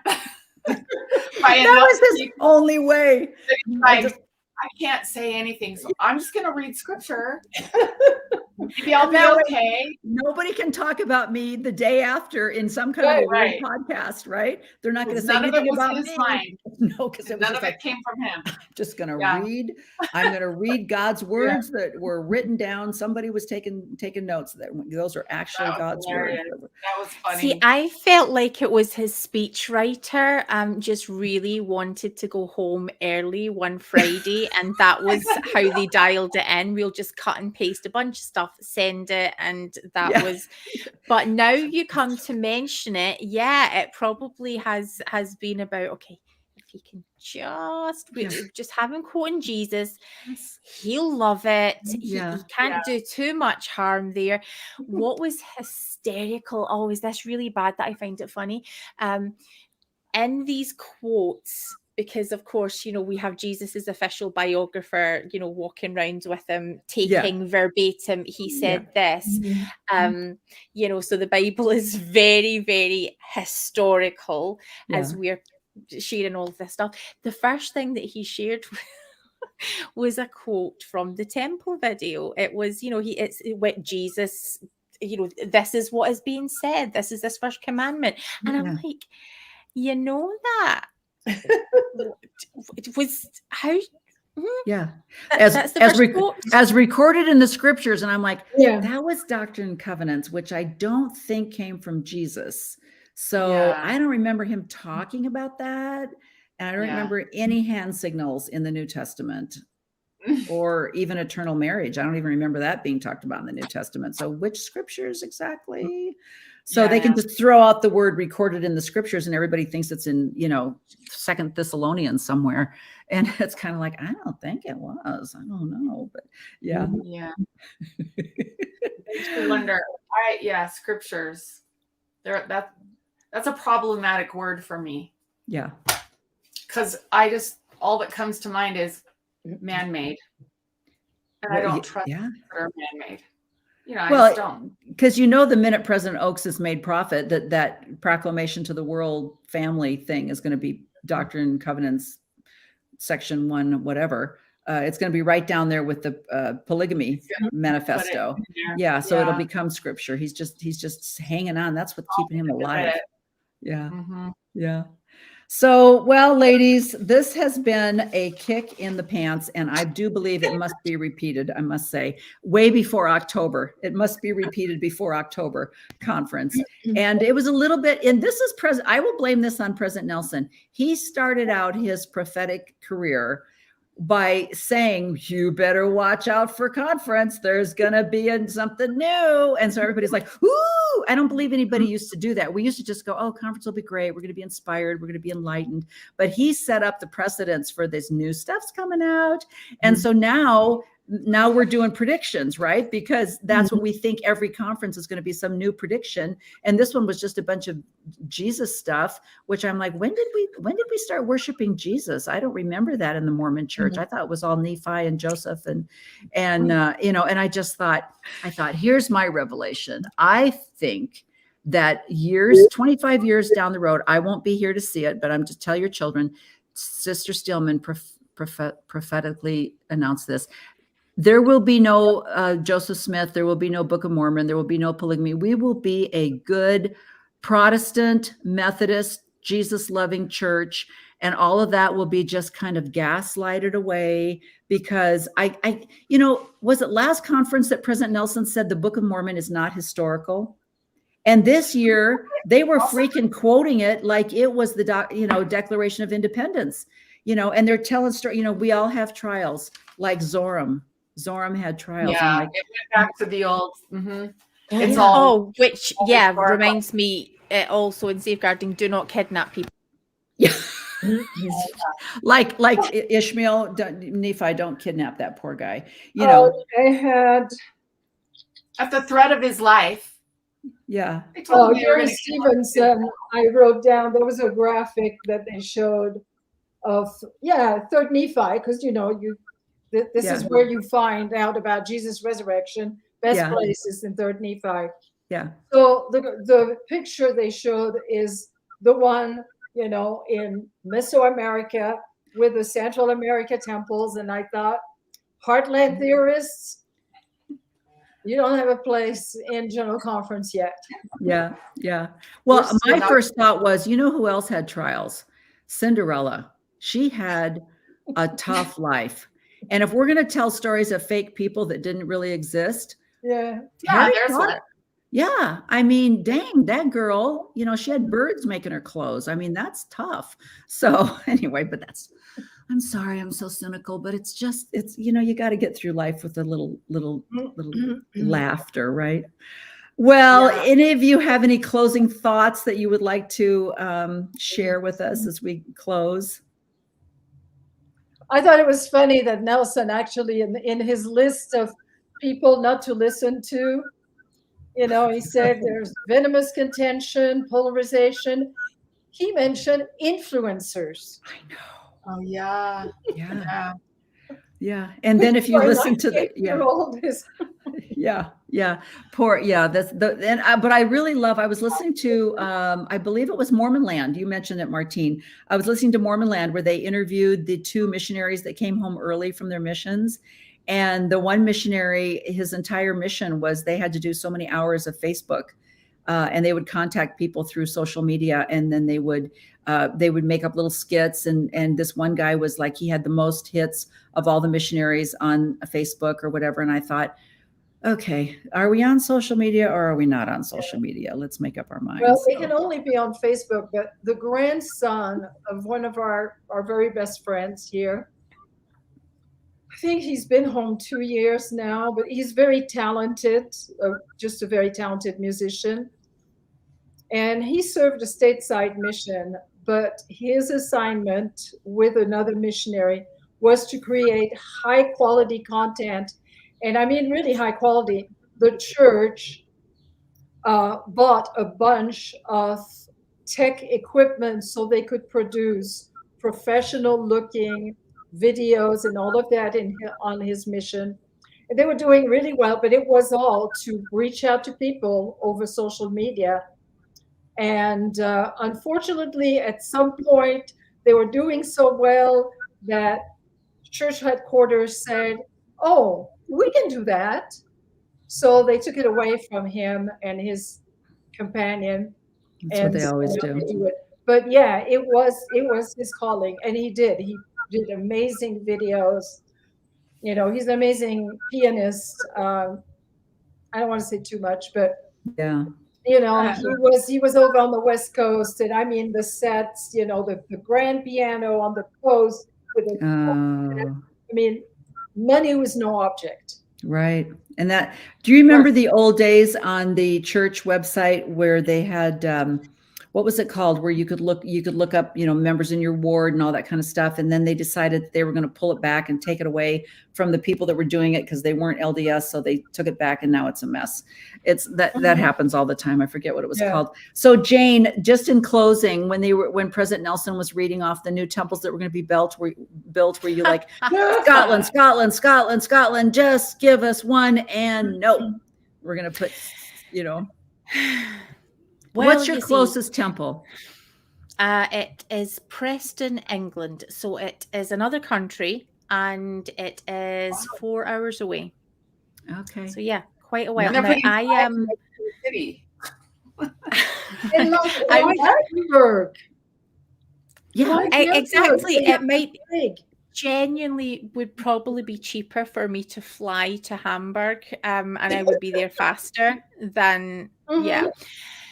That was his only way. Like, I can't say anything, so I'm just going to read scripture. Maybe I'll be okay. Nobody can talk about me the day after in some kind of a weird podcast, right? They're not going to say anything about me. Mind. No, because none of it came from him. I'm just going to read. I'm going to read God's words that were written down. Somebody was taking notes. Those are actually God's words. That was funny. See, I felt like it was his speechwriter just really wanted to go home early one Friday, and that was how they dialed it in. We'll just cut and paste a bunch of stuff, send it, and that was. But now you come to mention it, it probably has been about, okay, if he can just have him quoting Jesus, he'll love it. He can't do too much harm there. What was hysterical always, that's really bad that I find it funny, in these quotes, because of course, we have Jesus's official biographer, walking around with him, taking verbatim, he said this, so the Bible is very, very historical as we're sharing all of this stuff. The first thing that he shared was a quote from the temple video. It was, it's what Jesus, this is what is being said. This is this first commandment. And I'm like, that was how as recorded in the scriptures. And I'm like, that was Doctrine and Covenants, which I don't think came from Jesus. So I don't remember him talking about that. And I don't remember any hand signals in the New Testament or even eternal marriage. I don't even remember that being talked about in the New Testament. So which scriptures exactly? So they can just throw out the word recorded in the scriptures and everybody thinks it's in, 2 Thessalonians somewhere. And it's kind of like, I don't think it was. I don't know. But Yeah. Makes me wonder. Scriptures. That's a problematic word for me. Yeah. Because all that comes to mind is man-made. And I don't trust that are man-made. I just don't. Because the minute President Oaks is made prophet, that proclamation to the world family thing is going to be Doctrine and Covenants, section 1, whatever. It's going to be right down there with the polygamy manifesto. So it'll become scripture. He's just hanging on. That's what's keeping him alive. Yeah. So, well, ladies, this has been a kick in the pants, and I do believe it must be repeated, I must say, way before October. It must be repeated before October conference. And it was a little bit, and this is I will blame this on President Nelson. He started out his prophetic career by saying, you better watch out for conference. There's going to be something new. And so everybody's like, ooh, I don't believe anybody used to do that. We used to just go, oh, conference will be great. We're going to be inspired. We're going to be enlightened. But he set up the precedents for this new stuff's coming out. And so now we're doing predictions, right? Because that's what we think every conference is going to be, some new prediction. And this one was just a bunch of Jesus stuff, which I'm like, when did we start worshiping Jesus? I don't remember that in the Mormon church. I thought it was all Nephi and Joseph and I thought, here's my revelation. I think that 25 years down the road, I won't be here to see it, but I'm just tell your children, Sister Steelman prophetically announced this. There will be no Joseph Smith. There will be no Book of Mormon. There will be no polygamy. We will be a good Protestant, Methodist, Jesus-loving church. and all of that will be just kind of gaslighted away because I was it last conference that President Nelson said the Book of Mormon is not historical? And this year they were freaking quoting it like it was the Declaration of Independence, and they're telling story, we all have trials like Zoram. Zoram had trials. Yeah, Like, it went back to the old. Mhm. It's yeah. all which historical. reminds me also in safeguarding, do not kidnap people. Yeah. like Ishmael, Nephi, don't kidnap that poor guy. I had at the threat of his life. Yeah. They told him they were Gary gonna kill him. Stevenson. I wrote down, there was a graphic that they showed of third Nephi, because this is where you find out about Jesus' resurrection. Best places in third Nephi. Yeah. So the picture they showed is the one, in Mesoamerica with the Central America temples. And I thought, heartland theorists, you don't have a place in General Conference yet. Yeah. Yeah. Well, my first thought was, who else had trials? Cinderella. She had a tough life. And if we're going to tell stories of fake people that didn't really exist. Yeah. There's one. Yeah. I mean, dang, that girl, she had birds making her clothes. I mean, that's tough. So anyway, but I'm sorry, I'm so cynical, but it's you got to get through life with a little laughter, right? Well, any of you have any closing thoughts that you would like to share with us as we close? I thought it was funny that Nelson actually in his list of people not to listen to, he said there's venomous contention, polarization. He mentioned influencers. I know. Oh yeah. Yeah. Yeah. And then if you listen to the but I really love, I was listening to I believe it was Mormon Land. You mentioned it, Martine. I was listening to Mormon Land where they interviewed the 2 missionaries that came home early from their missions. And the one missionary, his entire mission was they had to do so many hours of Facebook, and they would contact people through social media, and then they would make up little skits. And this one guy was like, he had the most hits of all the missionaries on Facebook or whatever. And I thought, okay, are we on social media or are we not on social media? Let's make up our minds. Well, they can only be on Facebook, but the grandson of one of our very best friends here, I think he's been home 2 years now, but he's very talented, just a very talented musician. And he served a stateside mission, but his assignment with another missionary was to create high quality content. And I mean, really high quality. The church bought a bunch of tech equipment so they could produce professional looking videos and all of that on his mission. And they were doing really well, but it was all to reach out to people over social media. And unfortunately, at some point, they were doing so well that church headquarters said, oh, we can do that. So they took it away from him and his companion. That's what they always do. But yeah, it was his calling, and he did amazing videos. He's an amazing pianist. I don't want to say too much, but yeah. He was over on the West Coast, and I mean the sets, the grand piano on the coast with I mean, money was no object. Right. And do you remember the old days on the church website where they had what was it called, where you could look up, members in your ward and all that kind of stuff. And then they decided that they were going to pull it back and take it away from the people that were doing it because they weren't LDS. So they took it back and now it's a mess. That happens all the time. I forget what it was called. So Jane, just in closing, when President Nelson was reading off the new temples that were going to be built, were you like, Scotland, just give us one. And no, we're going to put, Well, what's your closest temple? It is Preston, England. So it is another country, and it is 4 hours away. Okay. So yeah, quite a while. Now, I am. City. In Luxembourg. Yeah. Why Hamburg? Exactly. They It have might big. genuinely would probably be cheaper for me to fly to Hamburg, and I would be there faster than yeah.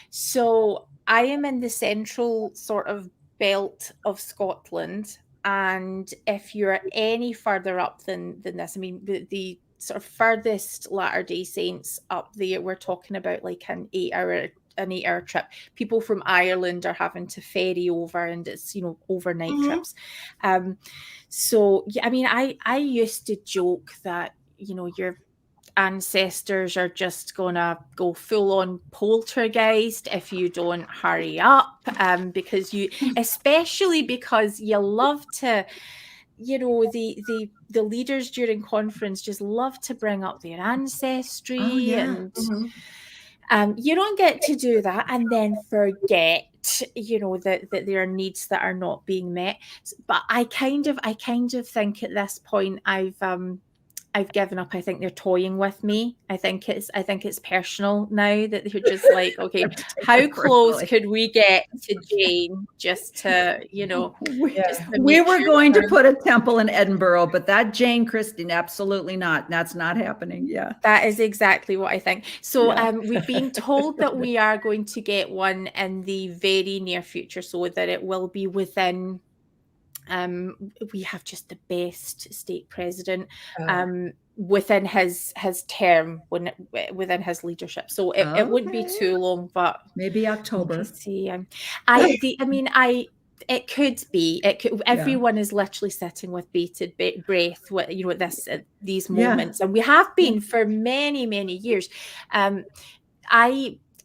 So I am in the central sort of belt of Scotland, and if you're any further up than this, I mean the sort of furthest Latter-day Saints up there, we're talking about like an 8-hour trip. People from Ireland are having to ferry over, and it's overnight trips. So yeah, I mean, I used to joke that your ancestors are just gonna go full on poltergeist if you don't hurry up, because especially because you love to, the leaders during conference just love to bring up their ancestry, Oh, yeah. and you don't get to do that and then forget that there are needs that are not being met. But I kind of think at this point I've given up. I think they're toying with me. I think it's personal now, that they're just like, okay, how close could we get to Jane just to, just to We make were sure going to we're- put a temple in Edinburgh, but that Jane Christine, absolutely not. That's not happening. Yeah. That is exactly what I think. So Yeah. we've been told that we are going to get one in the very near future, so that it will be within. We have just the best state president within his term, within his leadership. So it wouldn't be too long, but maybe October. we'll see. It could be. It could. Everyone is literally sitting with bated breath with these moments, and we have been for many, many years.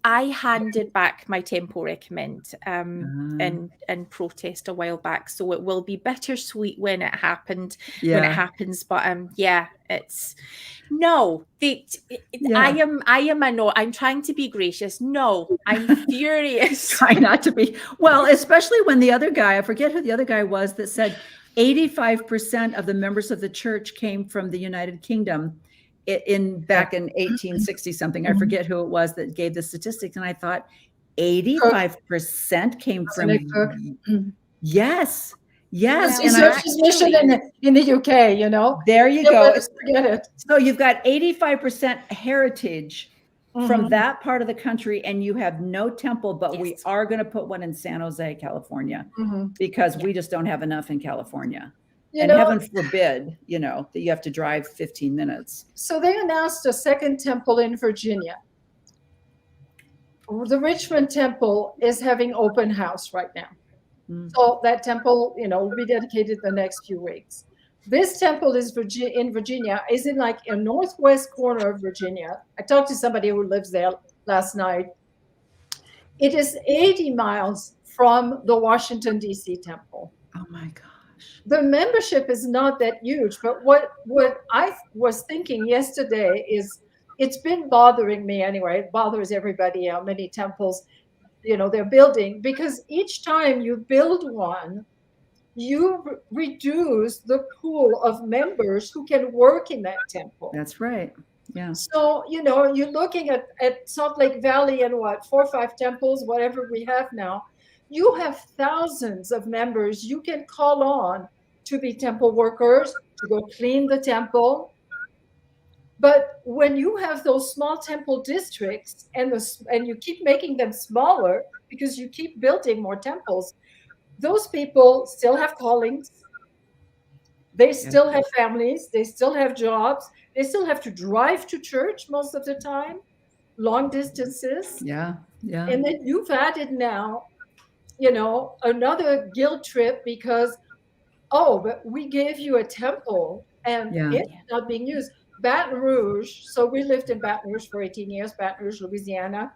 I handed back my temple recommend in protest a while back, so it will be bittersweet when it happened. When it happens, but it's no. I am a no. I'm trying to be gracious. No, I'm furious. Try not to be. Well, especially when the other guy, I forget who the other guy was, that said 85% of the members of the church came from the United Kingdom. Back in 1860 something, I forget who it was that gave the statistics, and I thought 85% came from. Yes. She's mission in the UK, There you go. Forget it. So you've got 85% heritage from that part of the country, and you have no temple, but we are going to put one in San Jose, California, because we just don't have enough in California. And heaven forbid, that you have to drive 15 minutes. So they announced a second temple in Virginia. The Richmond Temple is having open house right now. So that temple, will be dedicated the next few weeks. This temple is in Virginia, is in like a northwest corner of Virginia. I talked to somebody who lives there last night. It is 80 miles from the Washington, D.C. temple. Oh my God. The membership is not that huge, but what I was thinking yesterday is, it's been bothering me anyway. It bothers everybody how many temples, they're building, because each time you build one, you reduce the pool of members who can work in that temple. That's right. Yeah. So, you're looking at Salt Lake Valley and 4 or 5 temples, whatever we have now. You have thousands of members you can call on to be temple workers, to go clean the temple. But when you have those small temple districts and you keep making them smaller because you keep building more temples, those people still have callings. They still have families. They still have jobs. They still have to drive to church most of the time, long distances. Yeah. And then you've added now, another guilt trip because, but we gave you a temple and it's not being used. Baton Rouge. So we lived in Baton Rouge for 18 years, Baton Rouge, Louisiana.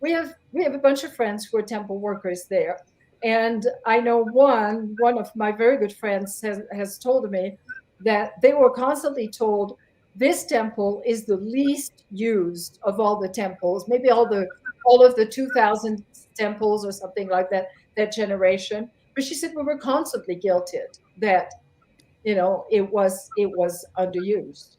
We have a bunch of friends who are temple workers there. And I know one of my very good friends has told me that they were constantly told this temple is the least used of all the temples, maybe all of the 2,000 temples or something like that generation. But she said we were constantly guilted that, it was underused.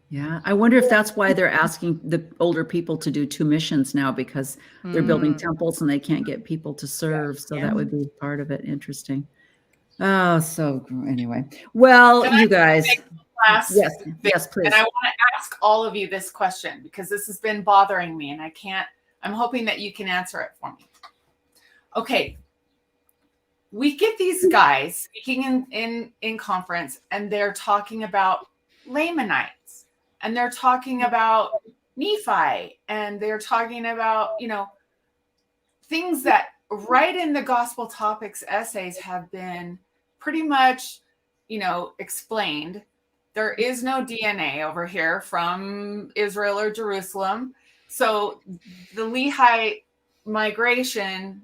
Yeah. I wonder if that's why they're asking the older people to do 2 missions now, because they're building temples and they can't get people to serve. So that would be part of it. Interesting. Oh, so anyway. Well, Can I you guys. make last Yes, thing? yes, please. And I want to ask all of you this question because this has been bothering me and I'm hoping that you can answer it for me. Okay. We get these guys speaking in conference and they're talking about Lamanites and they're talking about Nephi and they're talking about, things that right in the Gospel Topics essays have been pretty much, explained. There is no DNA over here from Israel or Jerusalem. So the Lehi migration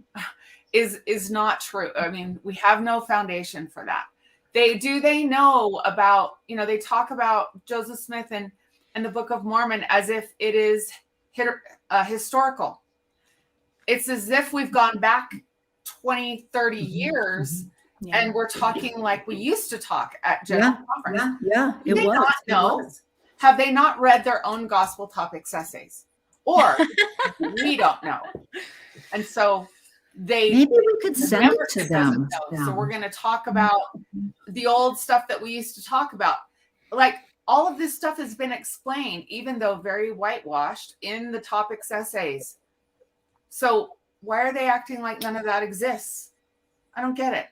is not true. I mean, we have no foundation for that. They know about, they talk about Joseph Smith and the Book of Mormon as if it is historical. It's as if we've gone back 20, 30 years and we're talking like we used to talk at General Conference. Yeah, Do they not know? Have they not read their own Gospel Topics essays? Or we don't know. And so maybe we could send it to them. So we're going to talk about the old stuff that we used to talk about. Like all of this stuff has been explained, even though very whitewashed in the topics essays. So why are they acting like none of that exists? I don't get it.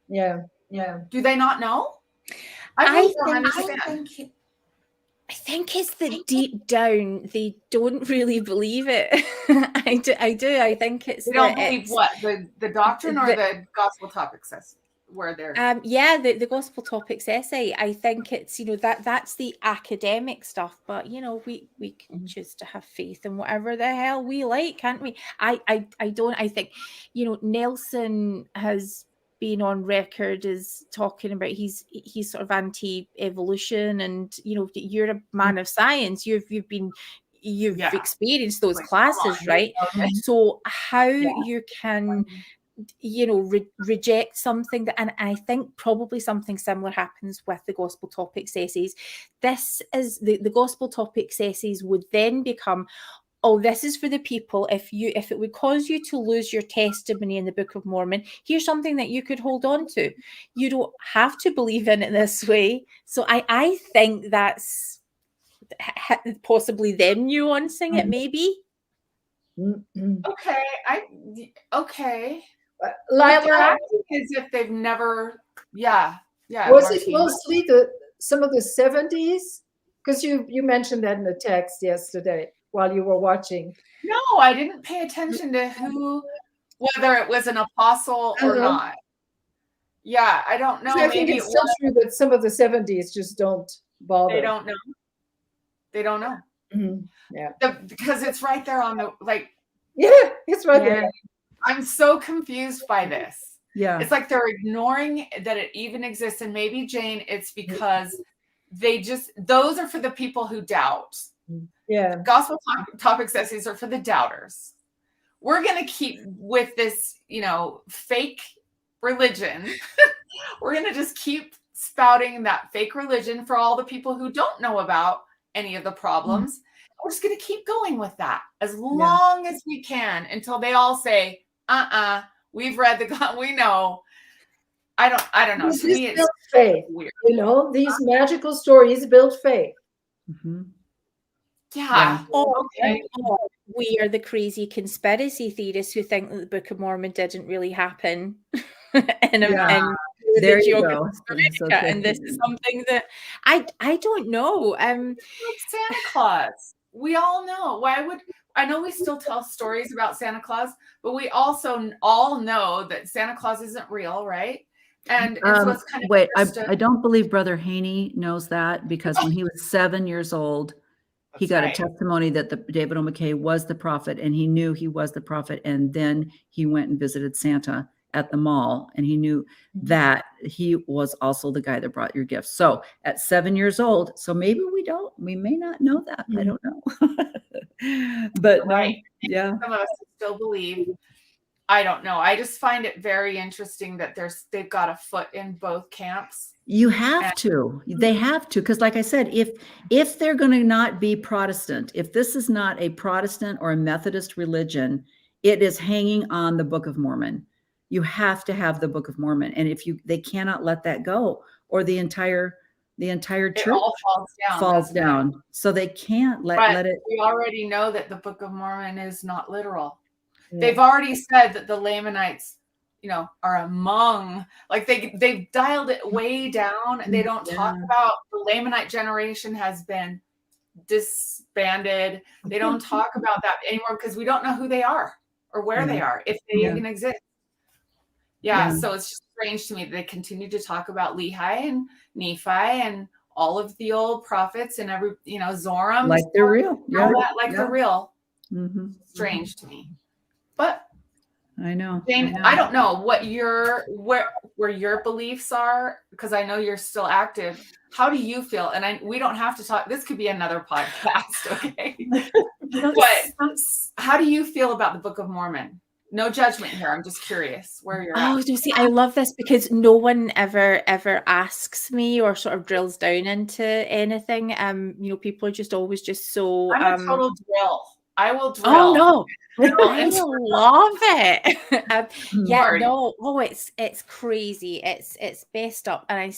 Yeah. Do they not know? I don't understand. think it's that deep down they don't really believe it. I do. I think it's They don't believe what? The doctrine or the Gospel Topics essay? Where they're the Gospel Topics essay. I think it's that's the academic stuff, but we can choose to have faith in whatever the hell we like, can't we? I don't. I think Nelson has been on record as talking about he's sort of anti-evolution, and you're a man of science. You've experienced those classes, right? So how you can reject something that, and I think probably something similar happens with the Gospel Topics essays. This is the Gospel Topics essays would then become, oh, this is for the people. If it would cause you to lose your testimony in the Book of Mormon, here's something that you could hold on to. You don't have to believe in it this way. So I think that's possibly them nuancing it, maybe. Okay. Lila, they're acting as if they've never. Yeah. Was it mostly some of the 70s? Because you mentioned that in the text yesterday while you were watching. No, I didn't pay attention to whether it was an apostle or not. Yeah, I don't know. I think it's still true that some of the 70s just don't bother. They don't know. Mm-hmm. Yeah. Because it's right there on the Yeah, it's right there. I'm so confused by this. Yeah. It's like they're ignoring that it even exists. And maybe, Jane, it's because those are for the people who doubt. Yeah. Gospel Topics essays are for the doubters. We're going to keep with this, fake religion. We're going to just keep spouting that fake religion for all the people who don't know about any of the problems. Mm-hmm. We're just going to keep going with that as long as we can until they all say, we've read we know. I don't know. To me, it's faith. Weird. These magical stories build faith. Mm-hmm. Yeah. Okay. We are the crazy conspiracy theorists who think that the Book of Mormon didn't really happen. And there you go. And this is something that I don't know. Santa Claus. We all know. I know we still tell stories about Santa Claus, but we also all know that Santa Claus isn't real, right? And so it's kind of wait. I don't believe Brother Haney knows that, because when he was 7 years old, he got a testimony that David O. McKay was the prophet, and he knew he was the prophet. And then he went and visited Santa at the mall, and he knew that he was also the guy that brought your gifts. So at 7 years old, so maybe we may not know that. I don't know. But yeah. Some of us still believe. I don't know. I just find it very interesting that they've got a foot in both camps. You have to. They have to, because like I said, if they're going to not be Protestant, if this is not a Protestant or a Methodist religion, it is hanging on the Book of Mormon. You have to have the Book of Mormon. And they cannot let that go, or the entire It church all falls falls doesn't it? down. So they can't But let it. we already know that the Book of Mormon is not literal. Yeah. They've already said that the Lamanites, are among, like they've dialed it way down. They don't talk about the Lamanite generation has been disbanded. They don't talk about that anymore because we don't know who they are or where they are, if they even exist. So it's just strange to me that they continue to talk about Lehi and Nephi and all of the old prophets and every, Zoram. Like they're real. All that, like they're real. Mm-hmm. Strange to me. But I know. Jane, I don't know what where your beliefs are, because I know you're still active. How do you feel? And we don't have to talk. This could be another podcast, okay? But how do you feel about the Book of Mormon? No judgment here. I'm just curious where you're at. You see, I love this because no one ever asks me or sort of drills down into anything. People are just always just so. I'm a total drill. I will drill. Oh no. I love it. It's crazy. It's messed up, and I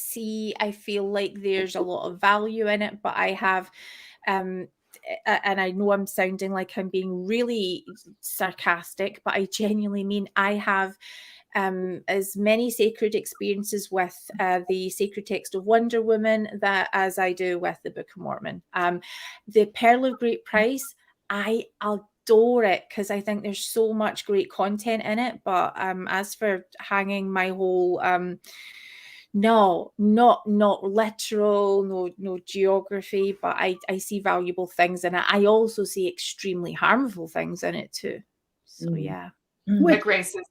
feel like there's a lot of value in it, but I have and I know I'm sounding like I'm being really sarcastic, but I genuinely mean I have as many sacred experiences with the sacred text of Wonder Woman as I do with the Book of Mormon. The Pearl of Great Price, I adore it because I think there's so much great content in it. But as for hanging my whole no, not literal, no geography, but I see valuable things in it. I also see extremely harmful things in it too. So like racism.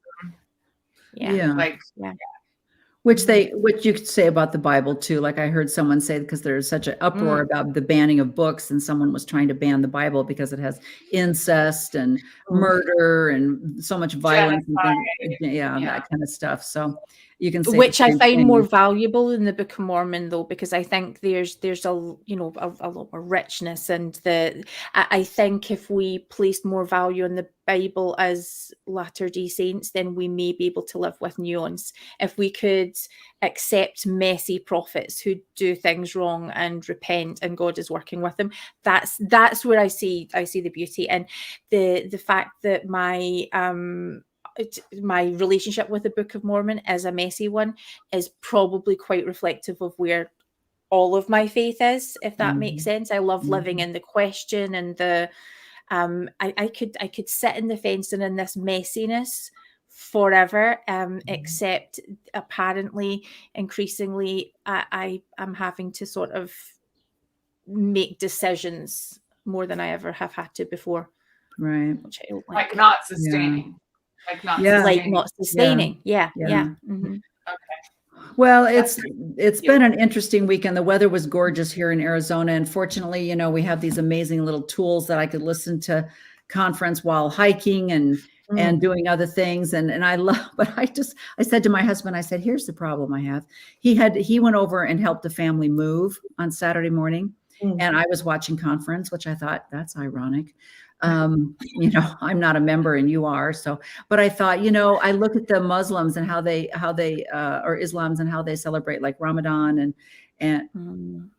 Which you could say about the Bible too. Like I heard someone say, because there's such an uproar about the banning of books, and someone was trying to ban the Bible because it has incest and murder and so much violence and that kind of stuff. So you can say which I find more valuable in the Book of Mormon, though, because I think there's a lot more richness, and I think if we placed more value in the Bible as Latter-day Saints, then we may be able to live with nuance. If we could accept messy prophets who do things wrong and repent, and God is working with them, that's where I see the beauty. And the fact that my relationship with the Book of Mormon is a messy one is probably quite reflective of where all of my faith is, if that makes sense. I love living in the question and the I could sit in the fence and in this messiness forever, except apparently increasingly I am having to sort of make decisions more than I ever have had to before, right? Which I don't like not sustaining. Like not sustaining. Mm-hmm. Okay. Well, it's been an interesting weekend. The weather was gorgeous here in Arizona, and fortunately, we have these amazing little tools that I could listen to conference while hiking and doing other things. And I love, but I said to my husband, I said, here's the problem I have. He went over and helped the family move on Saturday morning, and I was watching conference, which I thought, that's ironic. I'm not a member and you are. So, but I thought, I look at the Muslims and how they or Islams and how they celebrate like Ramadan and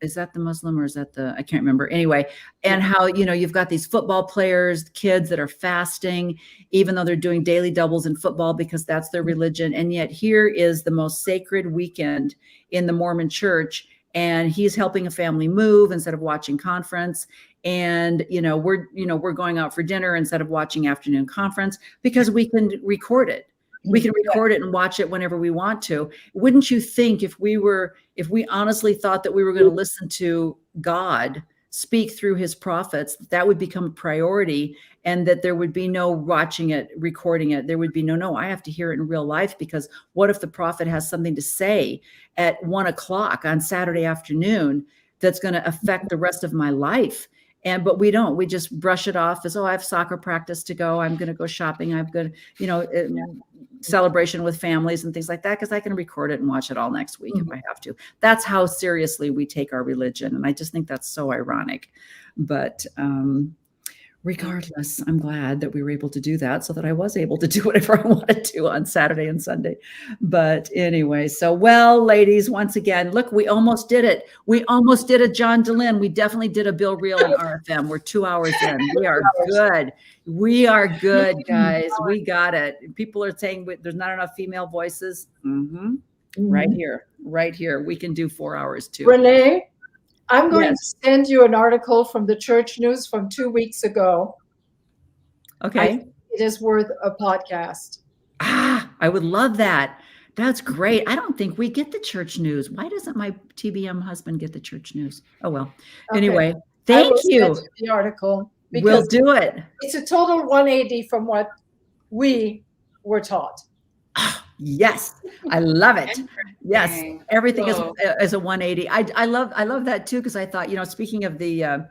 is that the Muslim or is that I can't remember anyway. And how, you've got these football players, kids that are fasting, even though they're doing daily doubles in football because that's their religion. And yet here is the most sacred weekend in the Mormon church. And he's helping a family move instead of watching conference. And, we're going out for dinner instead of watching afternoon conference because we can record it. We can record it and watch it whenever we want to. Wouldn't you think if we honestly thought that we were going to listen to God speak through his prophets, that would become a priority, and that there would be no watching it, recording it. There would be no, I have to hear it in real life, because what if the prophet has something to say at 1:00 on Saturday afternoon that's going to affect the rest of my life? But we don't. We just brush it off as, I have soccer practice to go. I'm going to go shopping. I've got, celebration with families and things like that, because I can record it and watch it all next week if I have to. That's how seriously we take our religion. And I just think that's so ironic. But regardless, I'm glad that we were able to do that so that I was able to do whatever I wanted to on Saturday and Sunday. But anyway, so well, ladies, once again, look, we almost did it. We almost did a John DeLynn. We definitely did a Bill Reel and RFM. We're 2 hours in. We are good. We are good, guys. We got it. People are saying there's not enough female voices. Right here. We can do 4 hours too. Renee, I'm going Yes. to send you an article from the Church News from 2 weeks ago. Okay. It is worth a podcast. I would love that. That's great. I don't think we get the church news. Why doesn't my TBM husband get the church news? Oh, well. Okay. Anyway, I thank will you. send the article We'll because do it. it's a total 180 from what we were taught. Yes. I love it. Yes. Interesting. Everything Oh. is a 180. I love that too, because I thought, speaking of the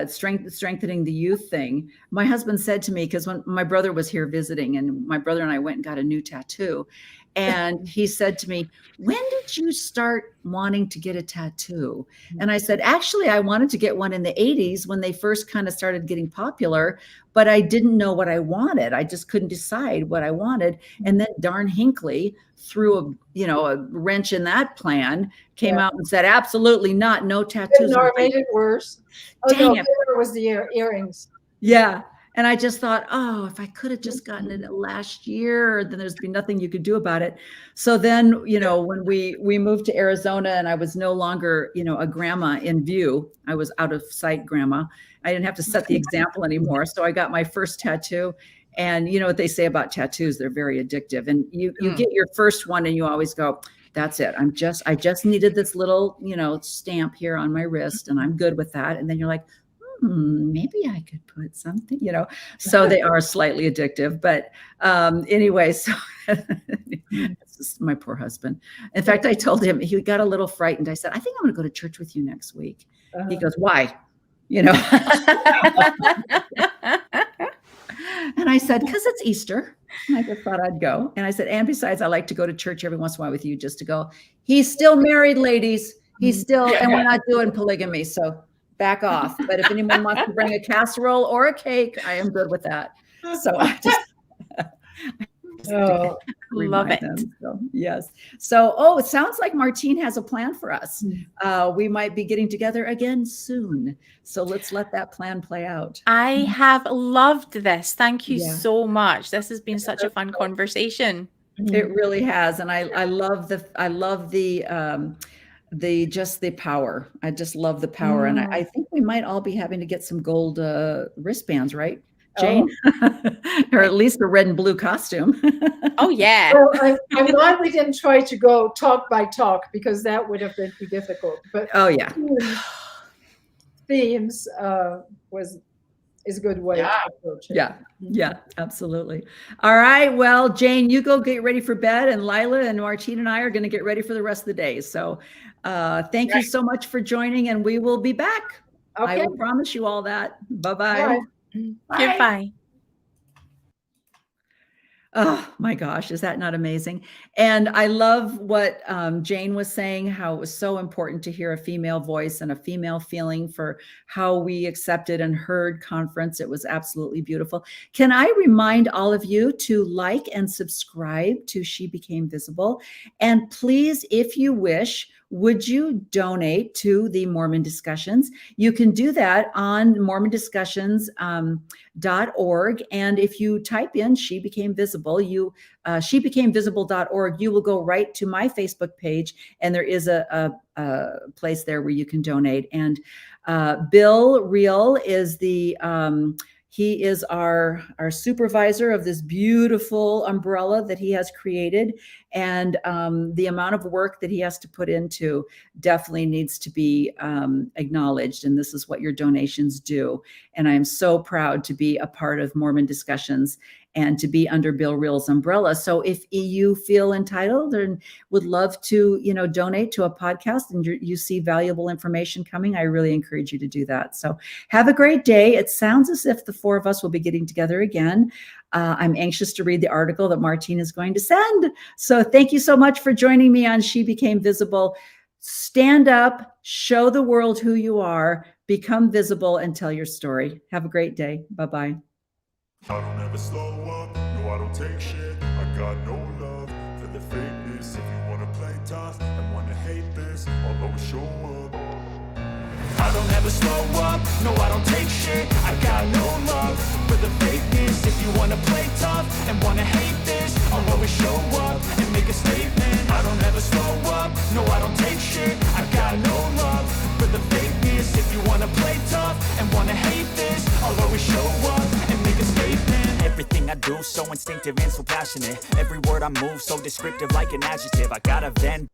strengthening the youth thing, my husband said to me, because when my brother was here visiting and my brother and I went and got a new tattoo, and he said to me, when did you start wanting to get a tattoo? And I said, actually, I wanted to get one in the 80s when they first kind of started getting popular, but I didn't know what I wanted. I just couldn't decide what I wanted. And then darn Hinckley threw a wrench in that plan, came out and said, absolutely not, no tattoos. Nor made it worse. Oh, Dang no, it. there was the earrings. Yeah. And I just thought, oh, if I could have just gotten it last year, then there's been nothing you could do about it. So then, when we moved to Arizona and I was no longer, a grandma in view, I was out of sight grandma. I didn't have to set the example anymore. So I got my first tattoo. And you know what they say about tattoos, they're very addictive. And you get your first one and you always go, that's it. I just needed this little, stamp here on my wrist and I'm good with that. And then you're like, maybe I could put something, so they are slightly addictive. But anyway, so it's just my poor husband. In fact, I told him, he got a little frightened. I said, I think I'm going to go to church with you next week. He goes, why? And I said, because it's Easter. And I just thought I'd go. And I said, and besides, I like to go to church every once in a while with you just to go. He's still married, ladies. He's still, and we're not doing polygamy. So back off. But if anyone wants to bring a casserole or a cake, I am good with that. So I just love it. So, yes. So, it sounds like Martine has a plan for us. We might be getting together again soon. So let's let that plan play out. I have loved this. Thank you Yeah. so much. This has been such a fun conversation. It really has. And I love the power. I just love the power. And I think we might all be having to get some gold wristbands, right, Jane? Or at least a red and blue costume. Oh, yeah. Well, I'm glad we didn't try to go talk by talk because that would have been too difficult. But Oh, yeah. themes is a good way Yeah. to approach it. Yeah, absolutely. All right. Well, Jane, you go get ready for bed, and Lila and Martine and I are going to get ready for the rest of the day. So thank you so much for joining, and we will be back. Okay. I will promise you all that. Bye-bye. All right. Goodbye. Oh my gosh, is that not amazing? And I love what Jane was saying, how it was so important to hear a female voice and a female feeling for how we accepted and heard conference. It was absolutely beautiful. Can I remind all of you to like and subscribe to She Became Visible? And please, if you wish, would you donate to the Mormon Discussions? You can do that on mormondiscussions.org. And if you type in She Became Visible, shebecamevisible.org, you will go right to my Facebook page. And there is a place there where you can donate. And Bill Reel is he is our supervisor of this beautiful umbrella that he has created. And the amount of work that he has to put into definitely needs to be acknowledged. And this is what your donations do. And I'm so proud to be a part of Mormon Discussions and to be under Bill Reel's umbrella. So if you feel entitled and would love to, donate to a podcast and you see valuable information coming, I really encourage you to do that. So have a great day. It sounds as if the four of us will be getting together again. I'm anxious to read the article that Martine is going to send. So thank you so much for joining me on She Became Visible. Stand up, show the world who you are, Become visible and tell your story. Have a great day. Bye-bye. I don't ever slow up, no I don't take shit. I got no love for the fakeness. If you wanna play tough and wanna hate this, I'll always show up. I don't ever slow up, no I don't take shit. I got no love for the fakeness. If you wanna play tough and wanna hate this, I'll always show up and make a statement. I don't ever slow up, no I don't take shit. I got no love for the fakeness. If you wanna play tough and wanna hate this, I'll always show up and make a statement. Everything I do so instinctive and so passionate. Every word I move so descriptive like an adjective. I got a vendetta